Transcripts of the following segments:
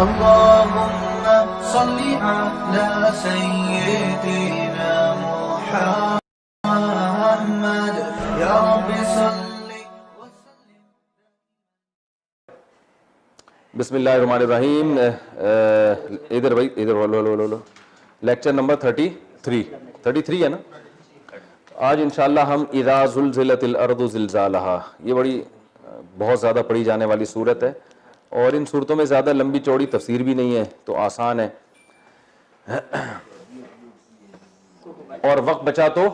اللهم صل على سيدنا محمد يا رب صل. بسم اللہ الرحمن الرحیم. ادھر بھائی ادھر لو. لیکچر نمبر 33 ہے نا. آج انشاءاللہ ہم اذا زلزلت الارض زلزالہا، یہ بہت زیادہ پڑھی جانے والی صورت ہے، اور ان صورتوں میں زیادہ لمبی چوڑی تفسیر بھی نہیں ہے تو آسان ہے، اور وقت بچا تو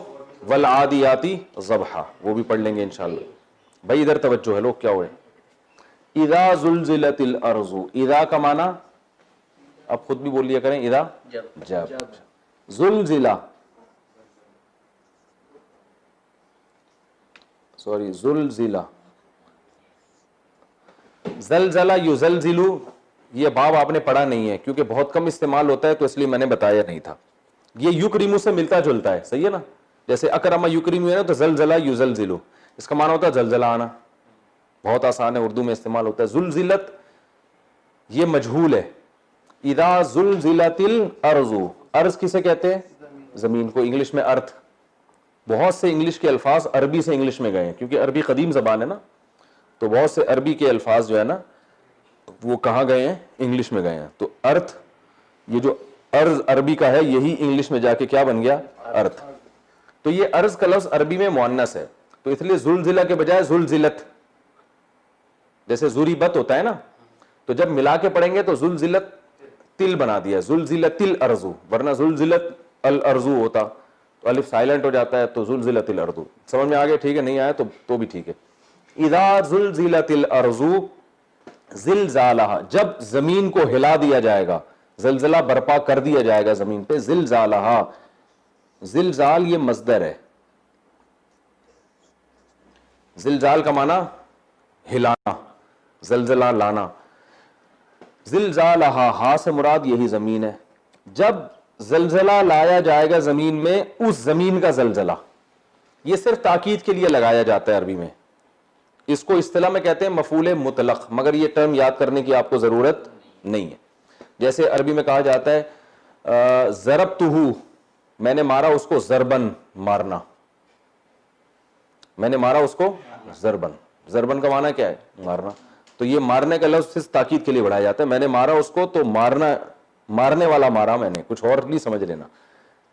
والعادیاتی ضبحا وہ بھی پڑھ لیں گے انشاءاللہ. بھائی ادھر توجہ ہے، لوگ کیا ہوئے. اذا زلزلت الارض، اذا کا معنی اب خود بھی بول لیا کریں، اذا جب زلزلہ، زلزلہ، زلزلہ یزلزلو، یہ باب آپ نے پڑھا نہیں ہے کیونکہ بہت کم استعمال ہوتا ہے تو اس لیے میں نے بتایا نہیں تھا. یہ یکرمو سے ملتا جلتا ہے، صحیح ہے نا. جیسے اکرم یکرمو ہے نا، تو زلزلہ یزلزلو اس کا معنی ہوتا ہے زلزلہ آنا. بہت آسان ہے، اردو میں استعمال ہوتا ہے. زلزلت یہ مجہول ہے. اذا زلزلت الارض، ارض کسے کہتے ہیں؟ زمین کو. انگلش میں ارتھ. بہت سے انگلش کے الفاظ عربی سے انگلش میں گئے ہیں کیونکہ عربی قدیم زبان ہے نا، تو بہت سے عربی کے الفاظ جو ہے نا وہ کہاں گئے ہیں؟ انگلش میں گئے ہیں. تو ارتھ، یہ جو ارض عربی کا ہے، یہی انگلش میں جا کے کیا بن گیا؟ ارتھ. تو یہ ارض کا لفظ عربی میں مؤنث ہے، تو اس لیے زلزلہ کے بجائے زلزلت، جیسے ضریبت ہوتا ہے نا، تو جب ملا کے پڑھیں گے تو زلزلت تل بنا دیا، زلزلت الارض، ورنہ زلزلت الارض ہوتا تو الف سائلنٹ ہو جاتا ہے، تو زلزلت الارض. سمجھ میں آ گیا؟ ٹھیک ہے، نہیں آیا تو بھی ٹھیک ہے. اذا زلزلت الارض زلزالہا، جب زمین کو ہلا دیا جائے گا، زلزلہ برپا کر دیا جائے گا زمین پہ. زلزالہا، زلزال یہ مصدر ہے. زلزال کا معنی ہلانا، زلزلہ لانا. زلزالہا، ہا سے مراد یہی زمین ہے. جب زلزلہ لایا جائے گا زمین میں، اس زمین کا زلزلہ، یہ صرف تاکید کے لیے لگایا جاتا ہے عربی میں. اس کو اصطلاح میں کہتے ہیں مفعول مطلق، مگر یہ ٹرم یاد کرنے کی آپ کو ضرورت نہیں ہے. جیسے عربی میں کہا جاتا ہے ضربتہ، میں نے مارا اس کو، ضربن مارنا، میں نے مارا اس کو ضربن. ضربن کا معنی کیا ہے؟ مارنا. تو یہ مارنے کا لفظ صرف تاکید کے لیے بڑھایا جاتا ہے. میں نے مارا اس کو تو مارنا، مارنے والا مارا میں نے، کچھ اور نہیں سمجھ لینا،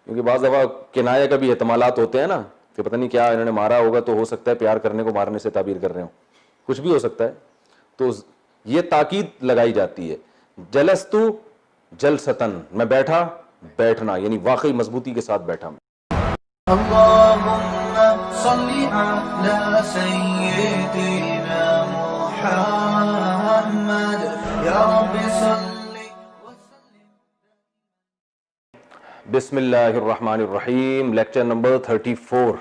کیونکہ بعض دفعہ کنایہ کا بھی احتمالات ہوتے ہیں نا کہ پتہ نہیں کیا انہوں نے مارا ہوگا، تو ہو سکتا ہے پیار کرنے کو مارنے سے تعبیر کر رہے ہوں، کچھ بھی ہو سکتا ہے. تو یہ تاکید لگائی جاتی ہے. جلستو جلستن، میں بیٹھا بیٹھنا، یعنی واقعی مضبوطی کے ساتھ بیٹھا. اللهم صل على سيدنا محمد يا رب صل. بسم اللہ الرحمن الرحیم. Lecture number 34.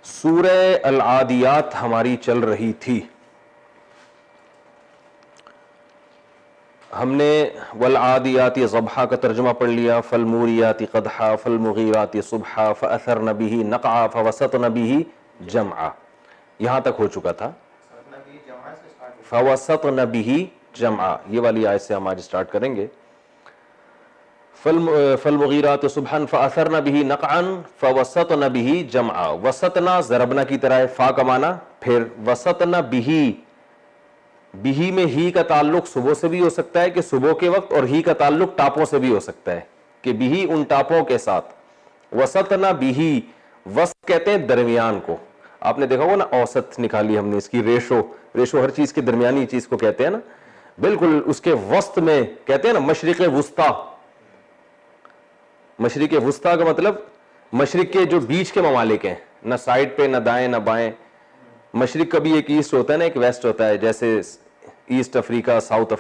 سورہ العادیات ہماری چل رہی تھی. ہم نے والعادیات ضبحا کا ترجمہ پڑھ لیا، فالموریات قدحا، فالمغیرات صبحا، فاثرن به نقعا، فوسطن به جمعا. یہاں تک ہو چکا تھا. فوسطن به جمعا، یہ والی آیت سے ہم آج سٹارٹ کریں گے. فالمغیرات صبحا فاثرن به نقعا فوسطن به جمعا. وسطنا ضربنا کی طرح ہے، فا کا معنی پھر، وسطن به، بھی میں ہی کا تعلق صبح سے بھی ہو سکتا ہے کہ صبح کے وقت، اور ہی کا تعلق ٹاپوں سے بھی ہو سکتا ہے کہ بھی ان ٹاپوں کے ساتھ. وسطنا بھی، وسط کہتے ہیں درمیان کو. آپ نے دیکھا ہوگا نا، اوسط نکالی ہم نے، اس کی ریشو ہر چیز کے درمیانی چیز کو کہتے ہیں نا، بالکل اس کے وسط میں کہتے ہیں نا مشرق وسطی. مشرق وسطی کا مطلب مشرق کے جو بیچ کے ممالک ہیں، نہ سائڈ پہ، نہ دائیں نہ بائیں. مشرق کا بھی ایک ایسٹ ہوتا ہے نا، ایک ویسٹ ہوتا ہے، جیسے ایسٹ افریقہ، ساؤتھ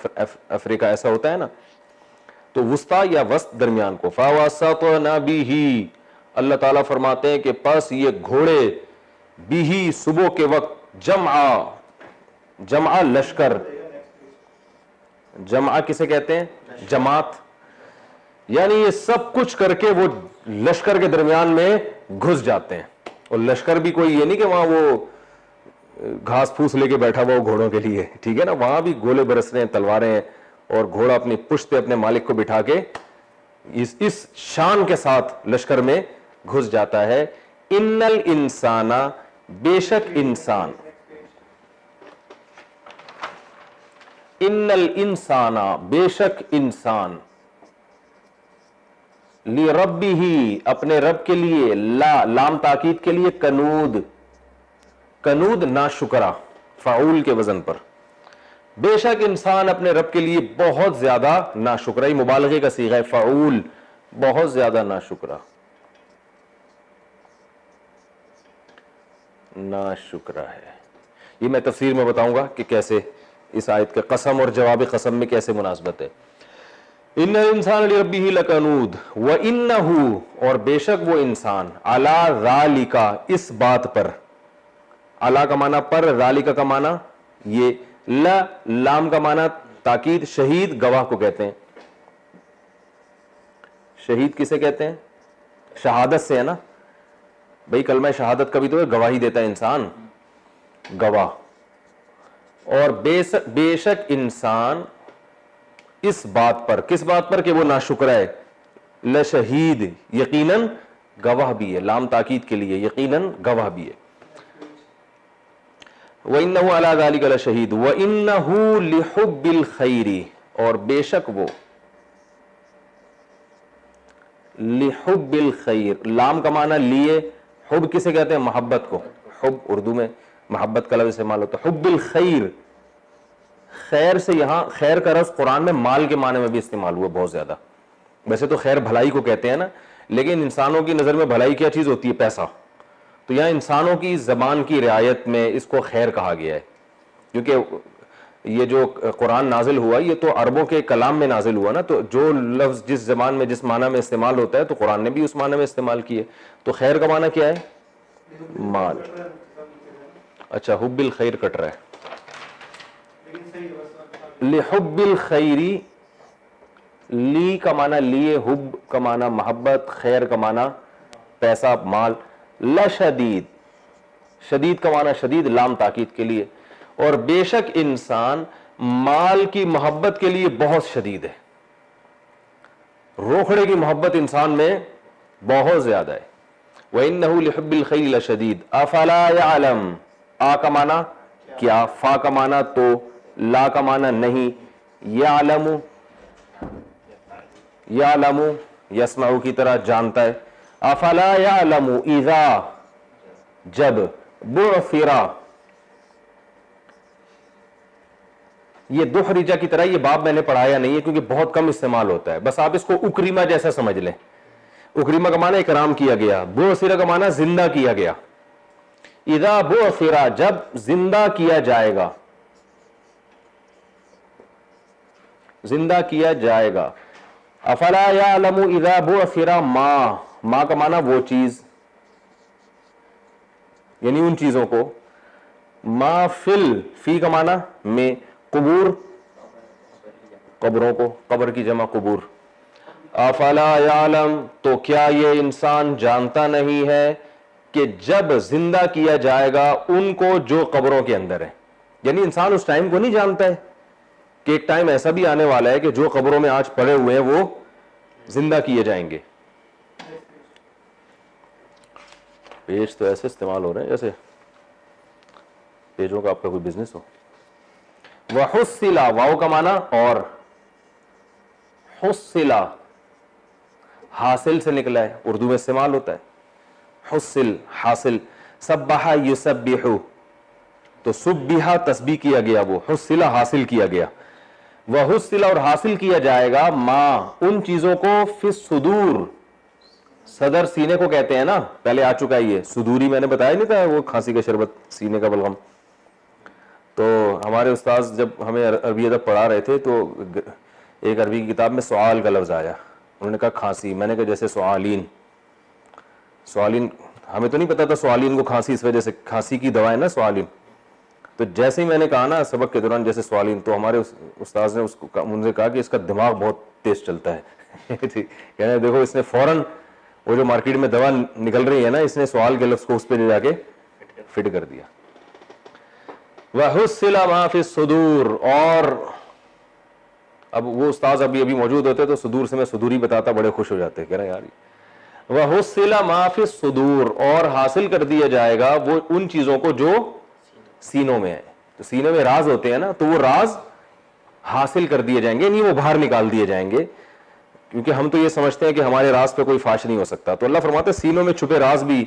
افریقہ ایسا ہوتا ہے نا. تو وسطی یا وسط درمیان کو. فوسطن به، اللہ تعالیٰ فرماتے ہیں کہ پس یہ گھوڑے، به صبح کے وقت، جمع لشکر. جمع کسے کہتے ہیں؟ جماعت. یعنی یہ سب کچھ کر کے وہ لشکر کے درمیان میں گھس جاتے ہیں. اور لشکر بھی کوئی یہ نہیں کہ وہاں وہ گھاس پھوس لے کے بیٹھا ہوا گھوڑوں کے لیے، ٹھیک ہے نا، وہاں بھی گولے برس رہے ہیں، تلواریں ہیں، اور گھوڑا اپنی پشت پہ اپنے مالک کو بٹھا کے اس شان کے ساتھ لشکر میں گھس جاتا ہے. ان الانسان، بے شک انسان، ان الانسان، بے شک انسان، لربہ، اپنے رب کے لیے، لام تاکید کے لیے، کنود، کنود ناشکرا، فعول کے وزن پر. بے شک انسان اپنے رب کے لیے بہت زیادہ ناشکرا، یہ مبالغے کا صیغہ ہے، فعول، بہت زیادہ ناشکرا، ناشکرا ہے. یہ میں تفسیر میں بتاؤں گا کہ کیسے اس آیت کے قسم اور جواب قسم میں کیسے مناسبت ہے. ان الانسان لربہ لکنود وانہ، اور بے شک وہ انسان، علی ذالک، اس بات پر، علی کا معنی پر، ذالک کا معنی یہ، لام کا معنی تاکید، شہید گواہ کو کہتے ہیں. شہید کسے کہتے ہیں؟ شہادت سے ہے نا بھئی، کلمہ شہادت کا بھی تو ہے، گواہی دیتا ہے انسان، گواہ. اور بے شک انسان اس بات پر، کس بات پر کہ وہ ناشکر ہے، لشہید، یقیناً گواہ بھی ہے، لام تاکید کے لیے، یقیناً گواہ بھی ہے. وَإِنَّهُ عَلَى ذَلِكَ لَشَهِيدٌ وَإِنَّهُ لِحُبِّ الْخَيْرِ، اور بے شک وہ، لِحُبِّ الْخَيْرِ، لام کا معنی لیے، حب کسے کہتے ہیں؟ محبت کو. حب اردو میں محبت کا لفظ استعمال ہوتا ہے. حب الخیر، خیر سے یہاں خیر کا لفظ قرآن میں مال کے معنی میں بھی استعمال ہوا بہت زیادہ. ویسے تو خیر بھلائی کو کہتے ہیں نا، لیکن انسانوں کی نظر میں بھلائی کیا چیز ہوتی ہے؟ پیسہ. تو یہاں انسانوں کی زبان کی رعایت میں اس کو خیر کہا گیا ہے، کیونکہ یہ جو قرآن نازل ہوا یہ تو عربوں کے کلام میں نازل ہوا نا، تو جو لفظ جس زبان میں جس معنی میں استعمال ہوتا ہے تو قرآن نے بھی اس معنی میں استعمال کیے. تو خیر کا معنی کیا ہے؟ مال. اچھا، حب الخیر کٹ رہا ہے. لحب الخیری، لی کا معنی لیے، حب کا معنی محبت، خیر کا معنی پیسہ، مال. لشدید، شدید کا معنی شدید، لام تاکید کے لیے. اور بے شک انسان مال کی محبت کے لیے بہت شدید ہے، روکھڑے کی محبت انسان میں بہت زیادہ ہے. وَإِنَّهُ لِحُبِّ الْخَيْرِ لَشَدِيدٌ أَفَلَا يَعْلَمُ، آ کا معنی کیا، فا کا معنی تو، لا کا معنی نہیں، یعلم، یعلم یسمع کی طرح جانتا ہے. افلا یعلم اذا، جب، بعثر، یہ دحرجہ کی طرح، یہ باب میں نے پڑھایا نہیں ہے کیونکہ بہت کم استعمال ہوتا ہے، بس آپ اس کو اکریمہ جیسا سمجھ لیں. اکریمہ کا معنی اکرام کیا گیا، بعثر کا معنی زندہ کیا گیا. اذا بعثر، جب زندہ کیا جائے گا، زندہ کیا جائے گا. افلا یعلم اذا بعثر ما کا معنی وہ چیز، یعنی ان چیزوں کو، ما فی کا معنی میں، قبور، قبروں کو، قبر کی جمع قبور. افلا یعلم، تو کیا یہ انسان جانتا نہیں ہے کہ جب زندہ کیا جائے گا ان کو جو قبروں کے اندر ہے. یعنی انسان اس ٹائم کو نہیں جانتا ہے کہ ایک ٹائم ایسا بھی آنے والا ہے کہ جو قبروں میں آج پڑے ہوئے ہیں وہ زندہ کیے جائیں گے. پیج تو ایسے استعمال ہو رہے ہیں جیسے پیجوں کا آپ کا کوئی بزنس ہو. وحصل، واو کا معنی اور، حصل حاصل سے نکلا ہے، اردو میں استعمال ہوتا ہے. حصل حاصل. سبح یسبح، تو سبح تسبیح کیا گیا، وہ حصل حاصل کیا گیا. وحصل، اور حاصل کیا جائے گا، ما ان چیزوں کو، فی الصدور، صدر سینے کو کہتے ہیں نا، پہلے آ چکا ہے یہ صدوری، میں نے بتایا نہیں تھا وہ کھانسی کا شربت، سینے کا بلغم. تو ہمارے استاذ جب ہمیں عربی ادب پڑھا رہے تھے تو ایک عربی کی کتاب میں سوال کا لفظ آیا، انہوں نے کہا کھانسی، میں نے کہا جیسے سوالین، سوالین ہمیں تو نہیں پتا تھا سوالین کو کھانسی اس وجہ سے، کھانسی کی دوا ہے نا سوالین. تو جیسے ہی میں نے کہا نا سبق کے دوران جیسے سوالین، تو ہمارے استاذ نے ان سے کہا کہ اس کا دماغ بہت تیز چلتا ہے. کہنے دیکھو اس نے فوراً وہ جو مارکیٹ میں دوا نکل رہی ہے نا، اس نے سوال کے لفظ کو اس پہ لے جا کے فٹ کر دیا. وَحُصِّلَ مَا فِي الصُّدُورِ، اور اب وہ استاذ ابھی موجود ہوتے تو صدور سے میں صدور ہی بتاتا, بڑے خوش ہو جاتے, کہہ رہے ہیں یار وَحُصِّلَ مَا فِي الصُّدُورِ, اور حاصل کر دیا جائے گا وہ ان چیزوں کو جو سینوں میں ہے. تو سینے میں راز ہوتے ہیں نا, تو وہ راز حاصل کر دیے جائیں گے, نہیں وہ باہر نکال دیے جائیں گے, کیونکہ ہم تو یہ سمجھتے ہیں کہ ہمارے راز پہ کوئی فاش نہیں ہو سکتا. تو اللہ فرماتے ہیں سینوں میں چھپے راز بھی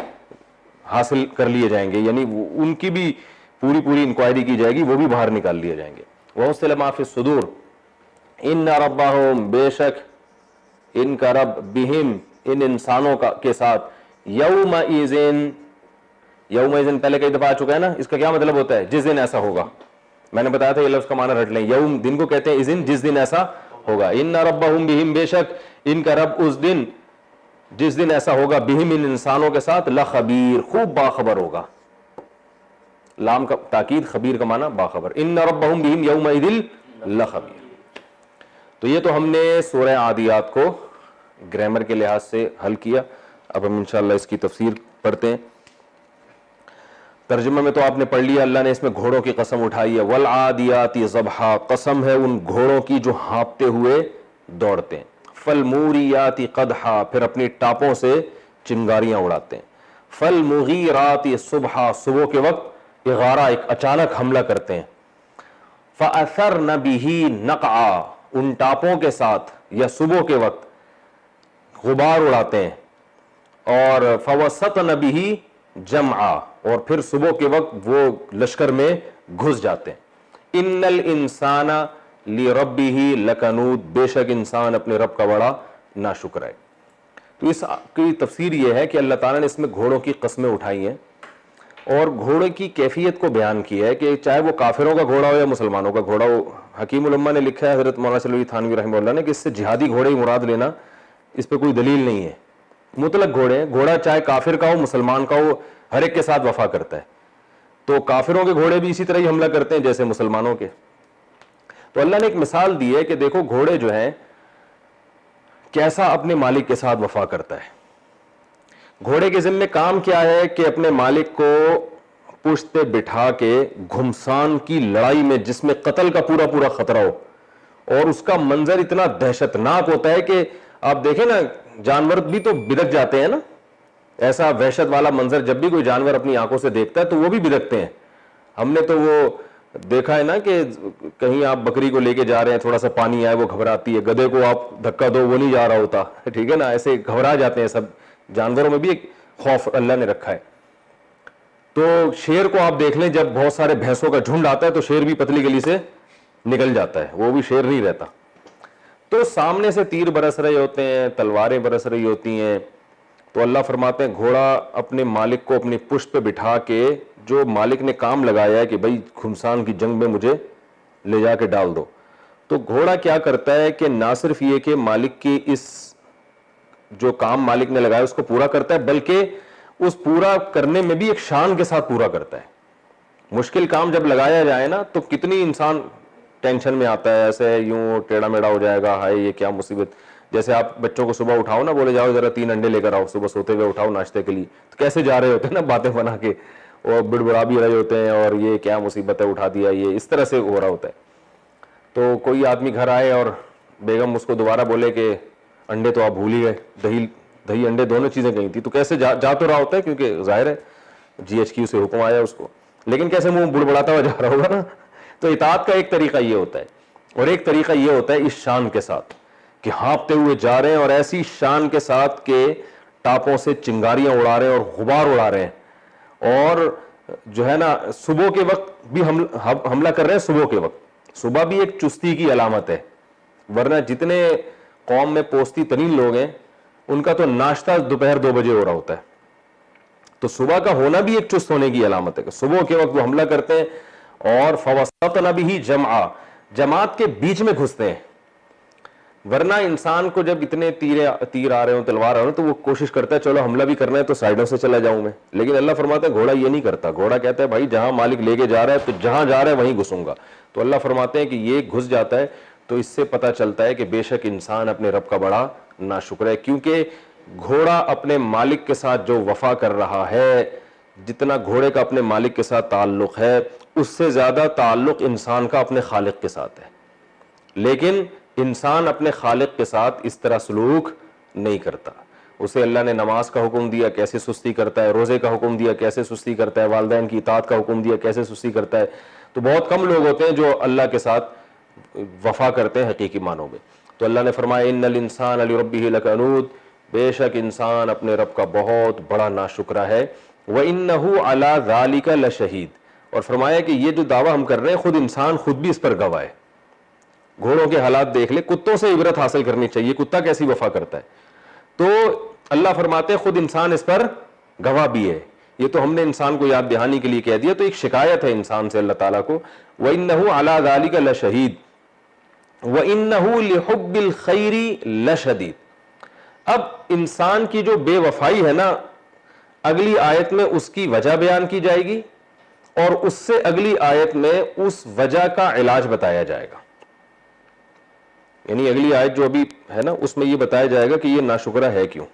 حاصل کر لیے جائیں گے, یعنی ان کی بھی پوری انکوائری کی جائے گی, وہ بھی باہر نکال لیے جائیں گے. وَحُصِّلَ مَا فِي الصُّدُورِ إِنَّ رَبَّهُمْ, بے شک ان کا رب, بہم, ان انسانوں کے ساتھ, یومئذ پہلے کئی دفعہ آ چکا ہے نا, اس کا کیا مطلب ہوتا ہے؟ جس دن ایسا ہوگا. میں نے بتایا تھا یہ لفظ کا معنی رٹ لیں, یوم دن کو کہتے ہیں, اذن جس دن ایسا ہوگا. ان ربہم بہم, بے شک ان کا رب اس دن جس دن ایسا ہوگا, بہم ان انسانوں کے ساتھ, لخبیر, خوب باخبر ہوگا. لام کا تاکید, خبیر کا معنی باخبر. ان ربہم بہم یومئذ لخبیر. تو یہ تو ہم نے سورہ عادیات کو گرامر کے لحاظ سے حل کیا. اب ہم انشاءاللہ اس کی تفسیر پڑھتے ہیں. ترجمہ میں تو آپ نے پڑھ لیا, اللہ نے اس میں گھوڑوں کی قسم اٹھائی ہے. والعادیات ضبحا, قسم ہے ان گھوڑوں کی جو ہانپتے ہوئے دوڑتے ہیں. فالموریات قدحا, پھر اپنی ٹاپوں سے چنگاریاں اڑاتے ہیں. فالمغیرات صبحا, صبح کے وقت اغارہ, ایک اچانک حملہ کرتے ہیں. فاثرن به نقعا, ان ٹاپوں کے ساتھ یا صبح کے وقت غبار اڑاتے ہیں. اور فوسطن به جمعا, اور پھر صبح کے وقت وہ لشکر میں گھس جاتے ہیں. ان الانسان لربہ لکنود, بے شک انسان اپنے رب کا بڑا ناشکر ہے. تو اس کی تفسیر یہ ہے کہ اللہ تعالیٰ نے اس میں گھوڑوں کی قسمیں اٹھائی ہیں اور گھوڑے کی کیفیت کو بیان کیا ہے کہ چاہے وہ کافروں کا گھوڑا ہو یا مسلمانوں کا گھوڑا ہو. حکیم الامہ نے لکھا ہے, حضرت مولانا صلی تھانوی رحمہ اللہ نے, کہ اس سے جہادی گھوڑے ہی مراد لینا اس پہ کوئی دلیل نہیں ہے. مطلق گھوڑے ہیں, گھوڑا چاہے کافر کا ہو مسلمان کا ہو, ہر ایک کے ساتھ وفا کرتا ہے. تو کافروں کے گھوڑے بھی اسی طرح ہی حملہ کرتے ہیں جیسے مسلمانوں کے. تو اللہ نے ایک مثال دی ہے کہ دیکھو گھوڑے جو ہیں کیسا اپنے مالک کے ساتھ وفا کرتا ہے. گھوڑے کے ذمہ کام کیا ہے کہ اپنے مالک کو پشت پہ بٹھا کے گھمسان کی لڑائی میں جس میں قتل کا پورا خطرہ ہو, اور اس کا منظر اتنا دہشتناک ہوتا ہے کہ آپ دیکھیں نا جانور بھی تو بدک جاتے ہیں نا, ایسا وحشت والا منظر جب بھی کوئی جانور اپنی آنکھوں سے دیکھتا ہے تو وہ بھی بدکتے ہیں. ہم نے تو وہ دیکھا ہے نا کہ کہیں آپ بکری کو لے کے جا رہے ہیں, تھوڑا سا پانی آئے وہ گھبراتی ہے, گدھے کو آپ دھکا دو وہ نہیں جا رہا ہوتا, ٹھیک ہے نا, ایسے گھبرا جاتے ہیں. سب جانوروں میں بھی ایک خوف اللہ نے رکھا ہے. تو شیر کو آپ دیکھ لیں, جب بہت سارے بھینسوں کا جھنڈ آتا ہے تو شیر بھی پتلی گلی سے نکل جاتا ہے, وہ بھی شیر نہیں رہتا. تو سامنے سے تیر برس رہے ہوتے ہیں, تلواریں برس رہی ہوتی ہیں, تو اللہ فرماتے ہیں گھوڑا اپنے مالک کو اپنی پشت پہ بٹھا کے, جو مالک نے کام لگایا ہے کہ بھائی گھمسان کی جنگ میں مجھے لے جا کے ڈال دو, تو گھوڑا کیا کرتا ہے کہ نہ صرف یہ کہ مالک کی اس جو کام مالک نے لگایا اس کو پورا کرتا ہے, بلکہ اس پورا کرنے میں بھی ایک شان کے ساتھ پورا کرتا ہے. مشکل کام جب لگایا جائے نا تو کتنی انسان ٹینشن میں آتا ہے, ایسے یوں ٹیڑھا میڑا ہو جائے گا, ہائے یہ کیا مصیبت. جیسے آپ بچوں کو صبح اٹھاؤ نا, بولے جاؤ ذرا 3 انڈے لے کر آؤ, صبح سوتے ہوئے اٹھاؤ ناشتے کے لیے, تو کیسے جا رہے ہوتے ہیں نا باتیں بنا کے, اور بڑبڑا بھی رہے ہوتے ہیں, اور یہ کیا مصیبت ہے اٹھا دیا, یہ اس طرح سے ہو رہا ہوتا ہے. تو کوئی آدمی گھر آئے اور بیگم اس کو دوبارہ بولے کہ انڈے تو آپ بھول ہی گئے, دہی انڈے دونوں چیزیں کہیں تھی, تو کیسے جا تو رہا ہوتا ہے کیونکہ ظاہر ہے GHQ سے حکم آیا اس کو, لیکن کیسے منہ بڑبڑاتا ہوا جا رہا ہوگا نا. تو اطاعت کا ایک طریقہ یہ ہوتا ہے, اور ایک طریقہ یہ ہوتا ہے اس شان کے ساتھ کہ ہانپتے ہوئے جا رہے ہیں, اور ایسی شان کے ساتھ کہ ٹاپوں سے چنگاریاں اڑا رہے ہیں اور غبار اڑا رہے ہیں, اور جو ہے نا صبح کے وقت بھی حملہ کر رہے ہیں. صبح کے وقت, صبح بھی ایک چستی کی علامت ہے, ورنہ جتنے قوم میں پوستی ترین لوگ ہیں ان کا تو ناشتہ دوپہر 2 بجے ہو رہا ہوتا ہے. تو صبح کا ہونا بھی ایک چست ہونے کی علامت ہے کہ صبح کے وقت وہ حملہ کرتے ہیں. اور فوسطن به جمعا, جماعت کے بیچ میں گھستے ہیں. ورنہ انسان کو جب اتنے تیر آ رہے ہوں, تلوار آ رہے ہوں, تو وہ کوشش کرتا ہے چلو حملہ بھی کرنا ہے تو سائڈوں سے چلا جاؤں میں. لیکن اللہ فرماتا ہے گھوڑا یہ نہیں کرتا, گھوڑا کہتا ہے بھائی جہاں مالک لے کے جا رہا ہے تو جہاں جا رہا ہے وہیں گھسوں گا. تو اللہ فرماتے ہیں کہ یہ گھس جاتا ہے. تو اس سے پتہ چلتا ہے کہ بے شک انسان اپنے رب کا بڑا ناشکر ہے, کیونکہ گھوڑا اپنے مالک کے ساتھ جو وفا کر رہا ہے, جتنا گھوڑے کا اپنے مالک کے ساتھ تعلق ہے اس سے زیادہ تعلق انسان کا اپنے خالق کے ساتھ ہے. لیکن انسان اپنے خالق کے ساتھ اس طرح سلوک نہیں کرتا. اسے اللہ نے نماز کا حکم دیا کیسے سستی کرتا ہے, روزے کا حکم دیا کیسے سستی کرتا ہے, والدین کی اطاعت کا حکم دیا کیسے سستی کرتا ہے. تو بہت کم لوگ ہوتے ہیں جو اللہ کے ساتھ وفا کرتے ہیں حقیقی معنوں میں. تو اللہ نے فرمایا ان الانسان لربہ لکنود, بے شک انسان اپنے رب کا بہت بڑا ناشکرا ہے. وانہ علی ذلک لشہید, اور فرمایا کہ یہ جو دعویٰ ہم کر رہے ہیں خود انسان خود بھی اس پر گواہ ہے. گھوڑوں کے حالات دیکھ لے, کتوں سے عبرت حاصل کرنی چاہیے, کتا کیسی وفا کرتا ہے. تو اللہ فرماتے ہیں خود انسان اس پر گواہ بھی ہے. یہ تو ہم نے انسان کو یاد دہانی کے لیے کہہ دیا, تو ایک شکایت ہے انسان سے اللہ تعالیٰ کو. وَإِنَّهُ عَلَى ذَلِكَ لَشَهِيدٌ وَإِنَّهُ لِحُبِّ الْخَيْرِ لَشَدِيدٌ. اب انسان کی جو بے وفائی ہے نا, اگلی آیت میں اس کی وجہ بیان کی جائے گی, اور اس سے اگلی آیت میں اس وجہ کا علاج بتایا جائے گا. یعنی اگلی آیت جو ابھی ہے نا اس میں یہ بتایا جائے گا کہ یہ ناشکرا ہے کیوں,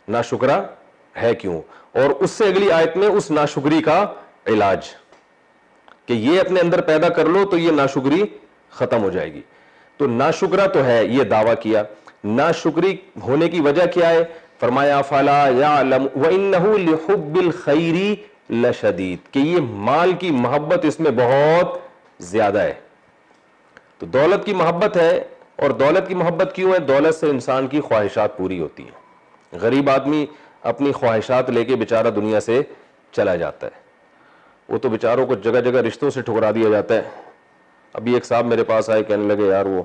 ناشکرا ہے کیوں, اور اس سے اگلی آیت میں اس ناشکری کا علاج کہ یہ اپنے اندر پیدا کر لو تو یہ ناشکری ختم ہو جائے گی. تو ناشکرا تو ہے, یہ دعویٰ کیا. ناشکری ہونے کی وجہ کیا ہے؟ فرمایا فلا یعلم وانہ لحب الخیر لشدید, کہ یہ مال کی محبت اس میں بہت زیادہ ہے. تو دولت کی محبت ہے, اور دولت کی محبت کیوں ہے؟ دولت سے انسان کی خواہشات پوری ہوتی ہیں. غریب آدمی اپنی خواہشات لے کے بیچارہ دنیا سے چلا جاتا ہے, وہ تو بیچاروں کو جگہ جگہ رشتوں سے ٹھکرا دیا جاتا ہے. ابھی ایک صاحب میرے پاس آئے, کہنے لگے یار وہ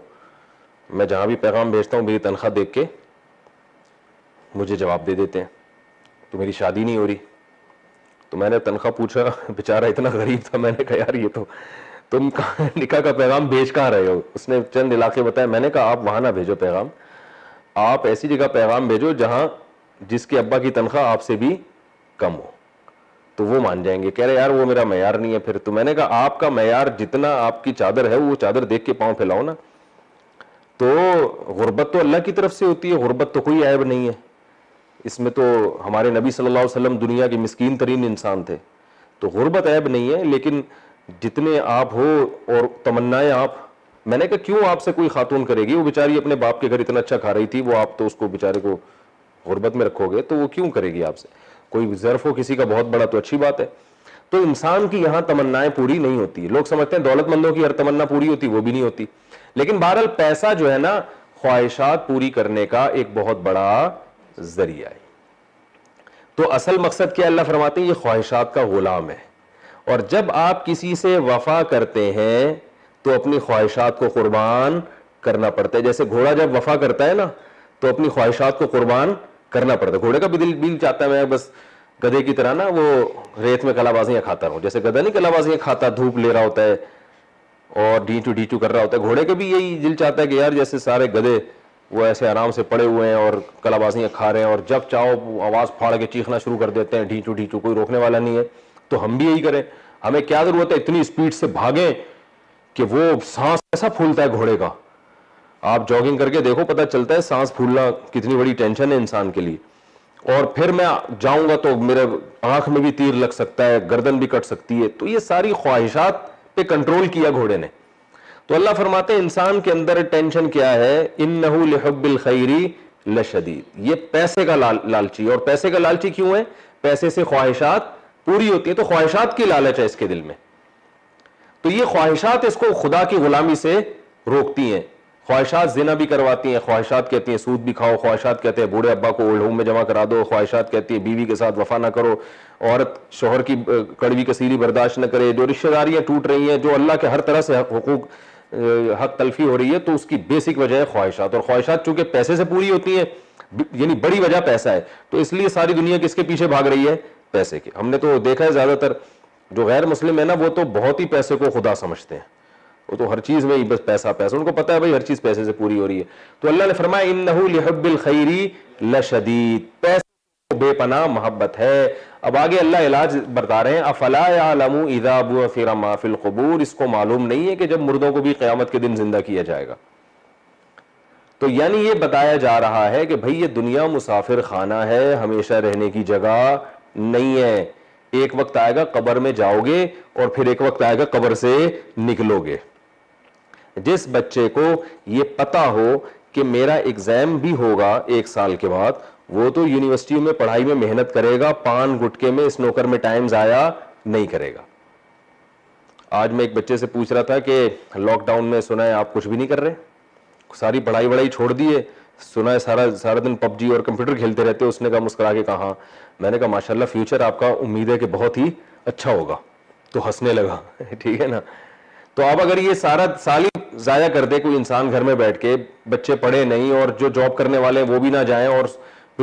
میں جہاں بھی پیغام بھیجتا ہوں میری تنخواہ دیکھ کے مجھے جواب دے دیتے ہیں, تو میری شادی نہیں ہو رہی. تو میں نے تنخواہ پوچھا, بیچارہ اتنا غریب تھا, میں نے کہا یار یہ تو تم نکاح کا پیغام بھیج کہاں رہے ہو؟ اس نے چند علاقے بتایا. میں نے کہا آپ وہاں نہ بھیجو پیغام, آپ ایسی جگہ پیغام بھیجو جہاں جس کے ابا کی تنخواہ آپ سے بھی کم ہو, تو وہ مان جائیں گے. کہہ رہے یار وہ میرا معیار نہیں ہے پھر. تو میں نے کہا آپ کا معیار جتنا آپ کی چادر ہے وہ چادر دیکھ کے پاؤں پھیلاؤ نا. تو غربت تو اللہ کی طرف سے ہوتی ہے, غربت تو کوئی عیب نہیں ہے اس میں. تو ہمارے نبی صلی اللہ علیہ وسلم دنیا کے مسکین ترین انسان تھے, تو غربت عیب نہیں ہے. لیکن جتنے آپ ہو اور تمنائیں آپ, میں نے کہا کیوں آپ سے کوئی خاتون کرے گی, وہ بیچاری اپنے باپ کے گھر اتنا اچھا کھا رہی تھی, وہ آپ تو اس کو بیچارے کو غربت میں رکھو گے, تو وہ کیوں کرے گی آپ سے؟ کوئی ظرف ہو کسی کا بہت بڑا تو اچھی بات ہے. تو انسان کی یہاں تمنائیں پوری نہیں ہوتی. لوگ سمجھتے ہیں دولت مندوں کی ہر تمنا پوری ہوتی, وہ بھی نہیں ہوتی. لیکن بہرحال پیسہ جو ہے نا خواہشات پوری کرنے کا ایک بہت بڑا ذریعہ ہے. تو اصل مقصد کیا اللہ فرماتے ہیں؟ یہ خواہشات کا غلام ہے. اور جب آپ کسی سے وفا کرتے ہیں تو اپنی خواہشات کو قربان کرنا پڑتا ہے. جیسے گھوڑا جب وفا کرتا ہے نا تو اپنی خواہشات کو قربان کرنا پڑتا ہے. گھوڑے کا بھی دل چاہتا ہے میں بس گدھے کی طرح نا وہ ریت میں کلا بازیاں کھاتا رہوں. جیسے گدھا نہیں کلا بازیاں کھاتا, دھوپ لے رہا ہوتا ہے اور ڈیچو کر رہا ہوتا ہے, گھوڑے کے بھی یہی دل چاہتا ہے کہ یار جیسے سارے گدھے وہ ایسے آرام سے پڑے ہوئے ہیں اور کلا بازیاں کھا رہے ہیں, اور جب چاہو آواز پھاڑ کے چیخنا شروع کر دیتے ہیں, ڈھیچو, کوئی روکنے والا نہیں ہے. تو ہم بھی یہی کریں. ہمیں کیا ضرورت ہے اتنی اسپیڈ سے بھاگیں کہ وہ سانس ایسا پھولتا ہے گھوڑے کا. آپ جاگنگ کر کے دیکھو پتہ چلتا ہے سانس پھولنا کتنی بڑی ٹینشن ہے انسان کے لیے. اور پھر میں جاؤں گا تو میرے آنکھ میں بھی تیر لگ سکتا ہے, گردن بھی کٹ سکتی ہے. تو یہ ساری خواہشات پہ کنٹرول کیا گھوڑے نے. تو اللہ فرماتے ہیں انسان کے اندر ٹینشن کیا ہے؟ انہ لحب الخیر لشدید, یہ پیسے کا لالچی. اور پیسے کا لالچی کیوں ہے؟ پیسے سے خواہشات پوری ہوتی ہے, تو خواہشات کی لالچ ہے اس کے دل میں. تو یہ خواہشات اس کو خدا کی غلامی سے روکتی ہیں. خواہشات زنا بھی کرواتی ہیں, خواہشات کہتی ہیں سود بھی کھاؤ, خواہشات کہتے ہیں بوڑھے ابا کو اولڈ ہوم میں جمع کرا دو, خواہشات کہتی ہیں بیوی کے ساتھ وفا نہ کرو, عورت شوہر کی کڑوی کسیلی برداشت نہ کرے, جو رشتہ داریاں ٹوٹ رہی ہیں, جو اللہ کے ہر طرح سے حق تلفی ہو رہی ہے, تو اس کی بیسک وجہ ہے خواہشات. اور خواہشات چونکہ پیسے سے پوری ہوتی ہیں, یعنی بڑی وجہ پیسہ ہے, تو اس لیے ساری دنیا کس کے پیچھے بھاگ رہی ہے؟ پیسے کے. ہم نے تو دیکھا ہے زیادہ تر جو غیر مسلم ہے نا وہ تو بہت ہی پیسے کو خدا سمجھتے ہیں, وہ تو ہر چیز میں بس پیسہ, ان کو پتا ہے بھائی ہر چیز پیسے سے پوری ہو رہی ہے. تو اللہ نے فرمایا انہ لحب الخیر لشدید, پیسے کو بے پناہ محبت ہے. اب آگے اللہ علاج بتا رہے ہیں افلا یعلم اذا بعثر ما فی القبور, اس کو معلوم نہیں ہے کہ جب مردوں کو بھی قیامت کے دن زندہ کیا جائے گا. تو یعنی یہ بتایا جا رہا ہے کہ بھئی یہ دنیا مسافر خانہ ہے, ہمیشہ رہنے کی جگہ نہیں ہے. ایک وقت آئے گا قبر میں جاؤ گے اور پھر ایک وقت آئے گا قبر سے نکلو گے. جس بچے کو یہ پتا ہو کہ میرا ایگزام بھی ہوگا 1 سال کے بعد, وہ تو یونیورسٹی میں پڑھائی میں محنت کرے گا, پان گٹکے میں اسنوکر میں ٹائم ضائع نہیں کرے گا. آج میں ایک بچے سے پوچھ رہا تھا کہ لاک ڈاؤن میں سنا ہے آپ کچھ بھی نہیں کر رہے, ساری پڑھائی وڑائی چھوڑ دیے, سنا ہے سارا دن پب جی اور کمپیوٹر کھیلتے رہتے. اس نے کہا مسکرا کے کہا, میں نے کہا ماشاءاللہ فیوچر آپ کا امید ہے کہ بہت ہی اچھا ہوگا. تو ہنسنے لگا. ٹھیک ہے نا. تو اب اگر یہ سارا سال ہی ضائع کر دے کوئی انسان گھر میں بیٹھ کے, بچے پڑھے نہیں اور جو جاب کرنے والے ہیں وہ بھی نہ جائیں اور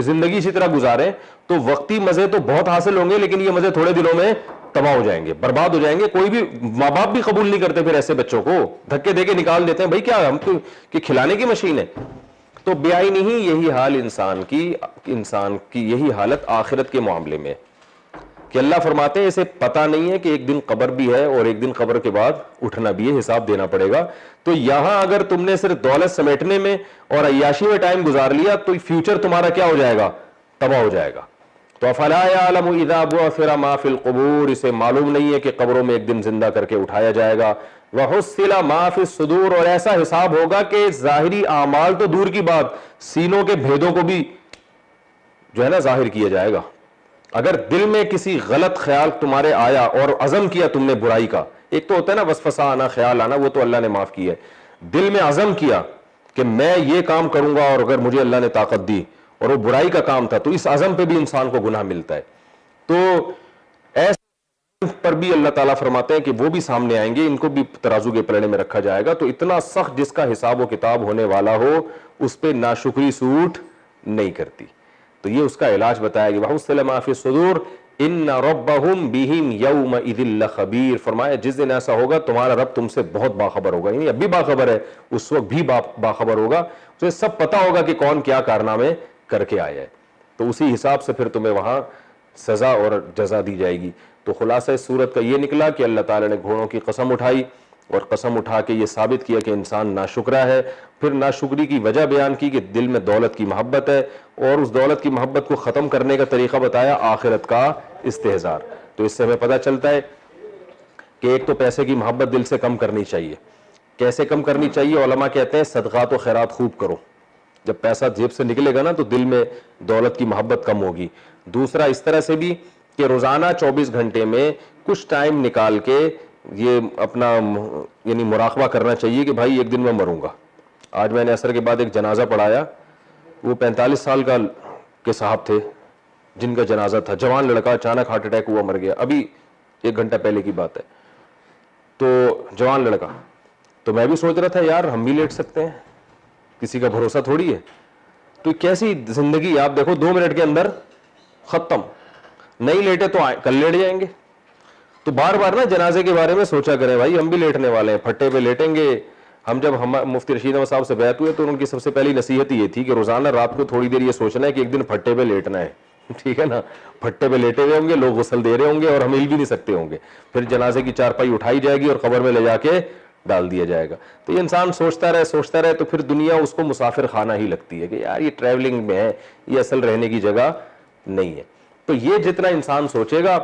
زندگی اسی طرح گزاریں, تو وقتی مزے تو بہت حاصل ہوں گے لیکن یہ مزے تھوڑے دنوں میں تباہ ہو جائیں گے, برباد ہو جائیں گے. کوئی بھی ماں باپ بھی قبول نہیں کرتے پھر ایسے بچوں کو, دھکے دے کے نکال دیتے ہیں, بھائی کیا ہم تو کہ کھلانے کی مشین ہے. تو بیائی نہیں, یہی حال انسان کی یہی حالت آخرت کے معاملے میں کہ اللہ فرماتے ہیں اسے پتا نہیں ہے کہ ایک دن قبر بھی ہے اور ایک دن قبر کے بعد اٹھنا بھی ہے, حساب دینا پڑے گا. تو یہاں اگر تم نے صرف دولت سمیٹنے میں اور عیاشی میں ٹائم گزار لیا تو فیوچر تمہارا کیا ہو جائے گا, تباہ ہو جائے گا. تو افلا یعلم اذا بعثر ما فی القبور, اسے معلوم نہیں ہے کہ قبروں میں ایک دن زندہ کر کے اٹھایا جائے گا. وحصل ما فی الصدور, اور ایسا حساب ہوگا کہ ظاہری اعمال تو دور کی بات, سینوں کے بھیدوں کو بھی جو ہے نا ظاہر کیا جائے گا. اگر دل میں کسی غلط خیال تمہارے آیا اور عزم کیا تم نے برائی کا, ایک تو ہوتا ہے نا وسوسہ آنا, خیال آنا, وہ تو اللہ نے معاف کیا ہے. دل میں عزم کیا کہ میں یہ کام کروں گا اور اگر مجھے اللہ نے طاقت دی اور وہ برائی کا کام تھا, تو اس عزم پہ بھی انسان کو گناہ ملتا ہے. تو ایسے پر بھی اللہ تعالیٰ فرماتے ہیں کہ وہ بھی سامنے آئیں گے, ان کو بھی ترازو کے پلڑے میں رکھا جائے گا. تو اتنا سخت جس کا حساب و کتاب ہونے والا ہو اس پہ ناشکری سوٹ نہیں کرتی. تو یہ اس کا علاج بتایا گیا. وَحُصِّلَ مَا فِي الصُّدُورِ إِنَّ رَبَّهُمْ بِهِمْ يَوْمَئِذٍ لَخَبِيرٌ. فرمایا جس دن ایسا ہوگا تمہارا رب تم سے بہت باخبر ہوگا, یعنی اب بھی باخبر ہے, اس وقت بھی باخبر ہوگا, اسے سب پتا ہوگا کہ کون کیا کارنامے کر کے آیا ہے. تو اسی حساب سے پھر تمہیں وہاں سزا اور جزا دی جائے گی. تو خلاصہ اس صورت کا یہ نکلا کہ اللہ تعالیٰ نے گھوڑوں کی قسم اٹھائی اور قسم اٹھا کے یہ ثابت کیا کہ انسان ناشکرا ہے. پھر ناشکری کی وجہ بیان کی کہ دل میں دولت کی محبت ہے, اور اس دولت کی محبت کو ختم کرنے کا طریقہ بتایا آخرت کا استحضار. تو اس سے ہمیں پتہ چلتا ہے کہ ایک تو پیسے کی محبت دل سے کم کرنی چاہیے. کیسے کم کرنی چاہیے؟ علماء کہتے ہیں صدقات و خیرات خوب کرو. جب پیسہ جیب سے نکلے گا نا تو دل میں دولت کی محبت کم ہوگی. دوسرا اس طرح سے بھی کہ روزانہ 24 گھنٹے میں کچھ ٹائم نکال کے یہ اپنا یعنی مراقبہ کرنا چاہیے کہ بھائی ایک دن میں مروں گا. آج میں نے عصر کے بعد ایک جنازہ پڑھایا, وہ 45 سال کے صاحب تھے جن کا جنازہ تھا, جوان لڑکا, اچانک ہارٹ اٹیک ہوا, مر گیا. ابھی 1 گھنٹہ پہلے کی بات ہے. تو جوان لڑکا, تو میں بھی سوچ رہا تھا یار ہم بھی لیٹ سکتے ہیں, کسی کا بھروسہ تھوڑی ہے. تو کیسی زندگی, آپ دیکھو 2 منٹ کے اندر ختم. نہیں لیٹے تو کل لیٹ جائیں گے. تو بار بار نا جنازے کے بارے میں سوچا کریں, بھائی ہم بھی لیٹنے والے ہیں, پھٹے پہ لیٹیں گے. ہم جب مفتی رشید احمد صاحب سے بیعت ہوئے تو ان کی سب سے پہلی نصیحت یہ تھی کہ روزانہ رات کو تھوڑی دیر یہ سوچنا ہے کہ ایک دن پھٹے پہ لیٹنا ہے. ٹھیک ہے نا, پھٹے پہ لیٹے ہوئے ہوں گے, لوگ غسل دے رہے ہوں گے اور ہم ہل بھی نہیں سکتے ہوں گے. پھر جنازے کی چارپائی اٹھائی جائے گی اور قبر میں لے جا کے ڈال دیا جائے گا. تو یہ انسان سوچتا رہے تو پھر دنیا اس کو مسافر خانہ ہی لگتی ہے کہ یار یہ ٹریولنگ میں ہے, یہ اصل رہنے کی جگہ نہیں ہے. تو یہ جتنا انسان سوچے گا